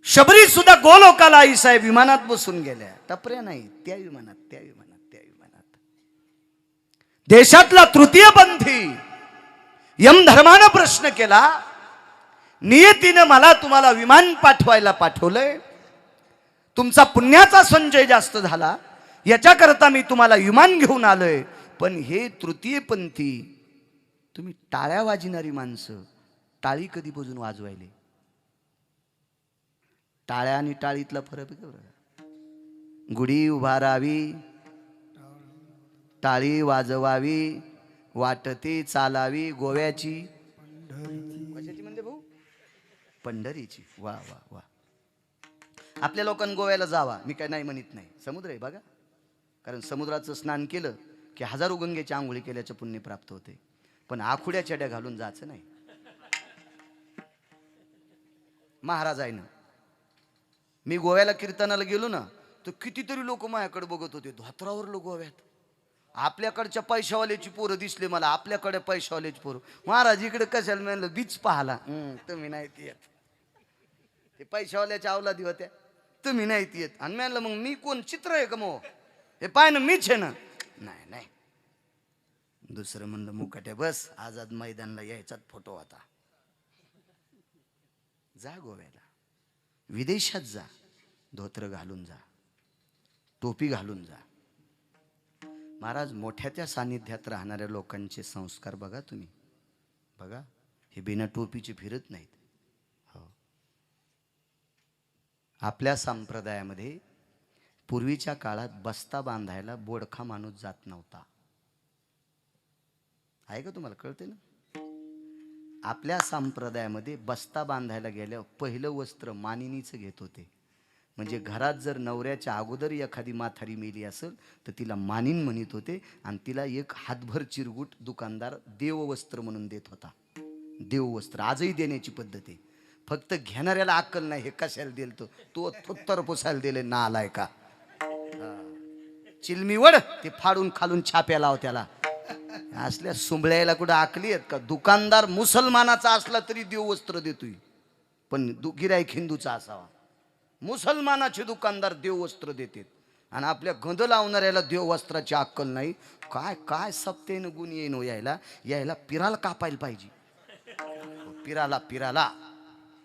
शबरी सुद्धा गोलोकाला आई साहेब विमानात बसून गेल्या. टपऱ्या नाही, त्या विमानात, त्या विमानात, त्या विमानात. देशातला तृतीयपंथी यमधर्मानं प्रश्न केला, नियतीनं मला तुम्हाला विमान पाठवायला पाठवलंय, तुमचा पुण्याचा संचय जास्त झाला, याच्याकरता मी तुम्हाला विमान घेऊन आलोय. पण हे तृतीयपंथी, तुम्ही टाळ्या वाजणारी माणसं, टाळी कधी बजून वाजवायले? टाळ्या आणि टाळीतला फरक आहे का? गुढी उभारावी, टाळी वाजवावी, वाटते चालावी, गोव्याची कशाची म्हणते भाऊ? पंढरीची. वा वा वा. आपल्या लोकांना गोव्याला जावा, मी काय नाही म्हणत नाही, समुद्र आहे बघा. कारण समुद्राचं स्नान केलं की 1000 गंगेच्या आंघोळी केल्याचं पुण्य प्राप्त होते. पण आखुड्या चड्या घालून जायचं नाही. महाराज आहे ना, मी गोव्याला कीर्तनाला गेलो ना, तर कितीतरी लोक माझ्याकडे बघत होते, धोत्रावर लोक गोव्यात. आपल्याकडच्या पैशावाल्याची पोरं दिसले मला, आपल्याकडे पैशावाल्याची पोरं. महाराज इकडे कशाला म्हणलं, बीच पाहाला. तुम्ही नाही येत. ते पैशावाल्याच्या अवलादी होत्या, तुम्ही नाही येत. आणि म्हणलं मग मी कोण, चित्र आहे का मग? हे पाय ना, मीच आहे ना. नाही नाही. दुसरं म्हणलं, मुकाट्या बस, आझाद मैदानला यायचाच फोटो होता. जा गोव्याला, विदेशात जा, धोत्र घालून जा, टोपी घालून जा. महाराज, मोठ्या त्या सानिध्यात राहणाऱ्या लोकांचे संस्कार बघा तुम्ही, बघा. हे बिना टोपीचे फिरत नाहीत. हो, आपल्या संप्रदायामध्ये पूर्वीच्या काळात बस्ता बांधायला बोडखा माणूस जात नव्हता. आहे का तुम्हाला? कळते ना? आपल्या संप्रदायामध्ये बस्ता बांधायला गेल्यावर पहिलं वस्त्र मानिनीचं घेत होते. म्हणजे घरात जर नवऱ्याच्या अगोदर एखादी म्हातारी मेली असेल तर तिला मानिन म्हणत होते, आणि तिला एक हातभर चिरगुट दुकानदार देववस्त्र म्हणून देत होता. देववस्त्र आजही देण्याची पद्धत आहे, फक्त घेणाऱ्याला अक्कल नाही. हे कशाला दिल तो थोत्तर पुसायला दिले ना, आलाय का? चिलमीवड ते फाडून खालून छाप्या लाव त्याला. असल्या सुंबळ्याला कुठं आकली आहेत का? दुकानदार मुसलमानाचा असला तरी देववस्त्र देतोय, पण गिराईक हिंदूचा असावा. मुसलमानाचे दुकानदार देववस्त्र देतात, आणि आपल्या गंध लावणाऱ्याला देववस्त्राची अक्कल नाही. काय काय सप्तेनं गुण येईन हो यायला. यायला पिराला कापायला पाहिजे, पिराला पिराला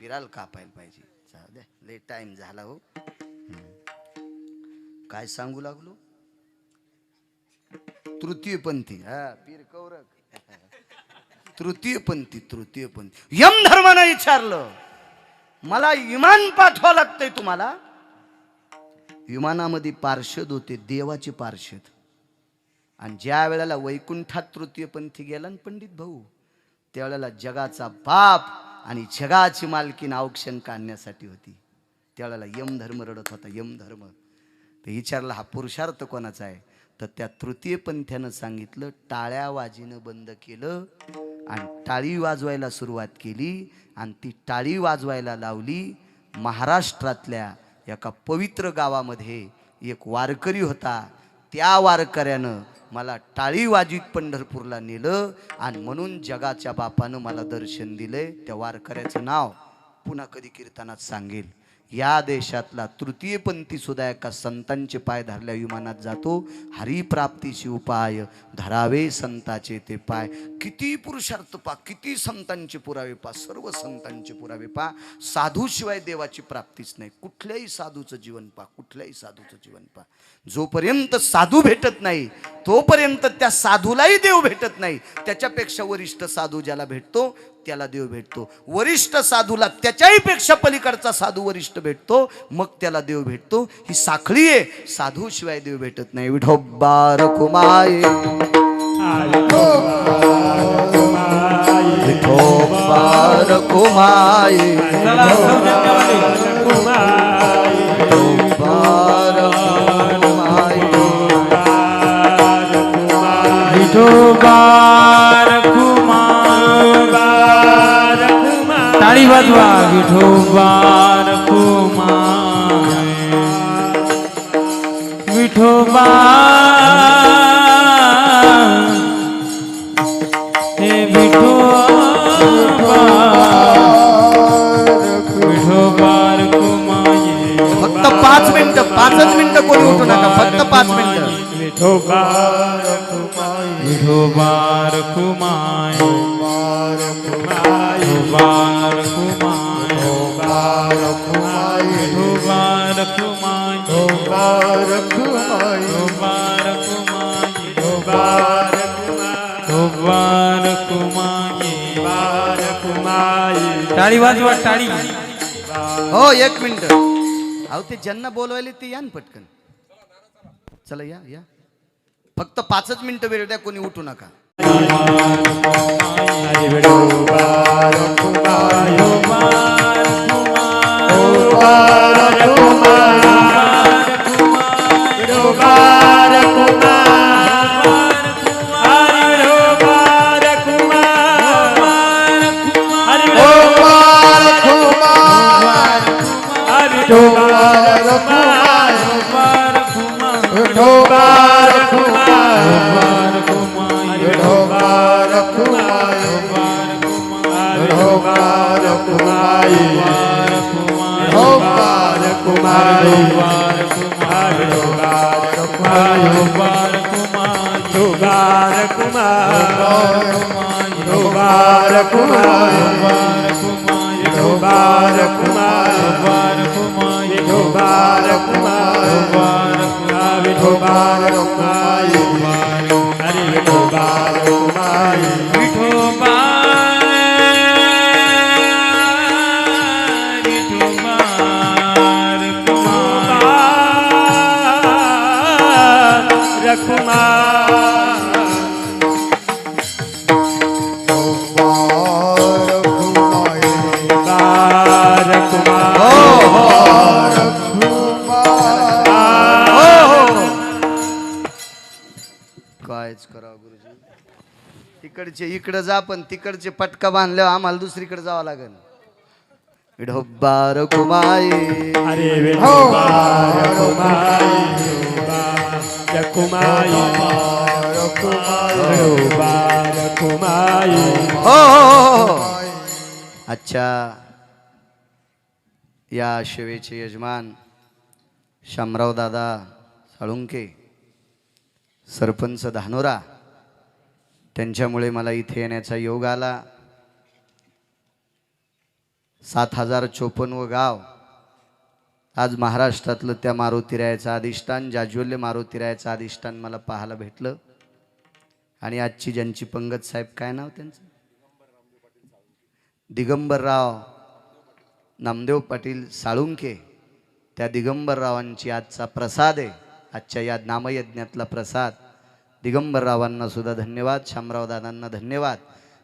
पिराला कापायला पाहिजे. जाऊ द्या, लय टाइम झाला हो. काय सांगू लागलो? तृतीयपंथी. हा, पीर कौरक. तृतीयपंथी, तृतीयपंथी. यम धर्मानं विचारलं, मला विमान पाठवा लागतंय तुम्हाला, विमानामध्ये पार्षद होते, देवाचे पार्षद. आणि ज्या वेळेला वैकुंठात तृतीयपंथी गेला ना पंडित भाऊ, त्यावेळेला जगाचा बाप आणि जगाची मालकीन औक्षण काढण्यासाठी होती. त्यावेळेला यमधर्म रडत होता, यमधर्म. ते विचारला हा पुरुषार्थ कोणाचा आहे, तर त्या तृतीयपंथ्यानं सांगितलं, टाळ्या वाजणं बंद केलं आणि टाळी वाजवायला सुरुवात केली. आणि ती टाळी वाजवायला लावली. महाराष्ट्रातल्या एका पवित्र गावामध्ये एक वारकरी होता. त्या वारकऱ्यानं मला टाळी वाजवीत पंढरपूरला नेलं आणि म्हणून जगाच्या बापानं मला दर्शन दिले. त्या वारकऱ्याचं नाव पुन्हा कधी कीर्तनात सांगेल. या देशातला तृतीयपंथी सुद्धा एका संतांचे पाय धरल्या विमानात जातो. हरिप्राप्तीशी उपाय धरावे संताचे ते पाय. किती पुरुषार्थ पा, किती संतांचे पुरावे पा, सर्व संतांचे पुरावे पा. साधूशिवाय देवाची प्राप्तीच नाही. कुठल्याही साधूचं जीवन पा, कुठल्याही साधूचं जीवन पा. जोपर्यंत साधू भेटत नाही तोपर्यंत त्या साधूलाही देव भेटत नाही. त्याच्यापेक्षा वरिष्ठ साधू ज्याला भेटतो त्याला देव भेटतो. वरिष्ठ साधूला त्याच्याही पेक्षा पलीकडचा साधू वरिष्ठ भेटतो, मग त्याला देव भेटतो. ही साखळी आहे. साधू शिवाय देव भेटत नाही. विठोबा रखुमाई, विठोबा रखुमाई, चला सौजन्यवाली विठोबा रखुमाई. विठोबार कुमार, टाळी वाजवा. विठोबार कुमार, विठोबा हे विठोबा, विठोबार कुमार. फक्त 5 मिनिटं, 5च मिनिटं कोणी उठू नका. फक्त 5 मिनिटं. विठोबार कुमार, विठोबार कुमार, विठोबार कुमार, विठोबार कुमार, विठोबार कुमार, विठोबार कुमार, विठोबार कुमार. टाळी वाजवा, टाळी. हो 1 मिनिट. अहो ते ज्यांना बोलवायले ते या ना पटकन. चला या या. फक्त 5च मिनिटं वेळ द्या, कोणी उठू नका. कायच करावं गुरुजी. तिकडचे इकडे जा, पण तिकडचे पटका बांधल्यावर आम्हाला दुसरीकडे जावं लागेल. विठोबा रखुमाई, अरे विठोबा रखुमाई, रखुमाई, विठोबा रखुमाई. हो. अच्छा, या शेवेचे यजमान शामराव दादा साळुंके, सरपंच धानोरा, त्यांच्यामुळे मला इथे येण्याचा योग आला. 7054 गाव आज महाराष्ट्रातलं त्या मारुतीरायाचं अधिष्ठान, जाज्वल्य मारुतीरायाचं अधिष्ठान मला पाहायला भेटलं. आणि आजची ज्यांची पंगत साहेब, काय नाव त्यांचं, दिगंबरराव नामदेव पाटील साळुंके, त्या दिगंबररावांची आजचा प्रसाद आहे, आजच्या या नामयज्ञातला प्रसाद. दिगंबररावांना सुद्धा धन्यवाद, शामराव दादांना धन्यवाद.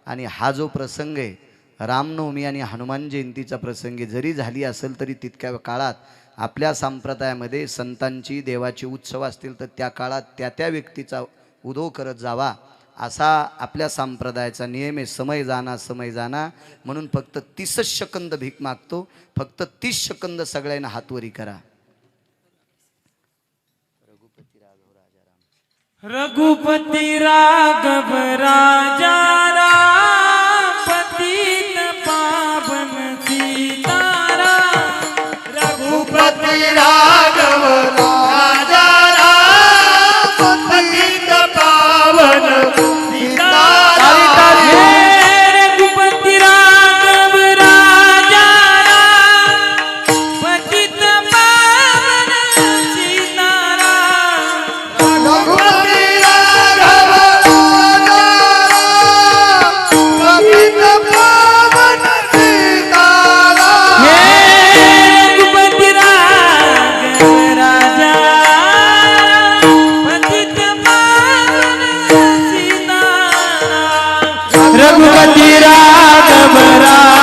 आणि हा जो प्रसंग आहे रामनवमी आणि हनुमान जयंतीचा प्रसंगी जरी झाली असेल तरी तितक्या काळात आपल्या संप्रदायामध्ये संतांची देवाची उत्सव असतील तर त्या काळात त्या त्या व्यक्तीचा उदो करत जावा असा आपल्या संप्रदायाचा नियम आहे. समय जाना म्हणून फक्त 30 सेकंद भीक मागतो, फक्त 30 सेकंद सगळ्यांना हातवरी करा. रघुपती राघव राजा राम पतित पावन सीताराम. रघुपती राघव राजा राम पतित पावन सीताराम. रघुपती राघव राजा राम पतित पावन सीताराम. रघुपती राघव राजा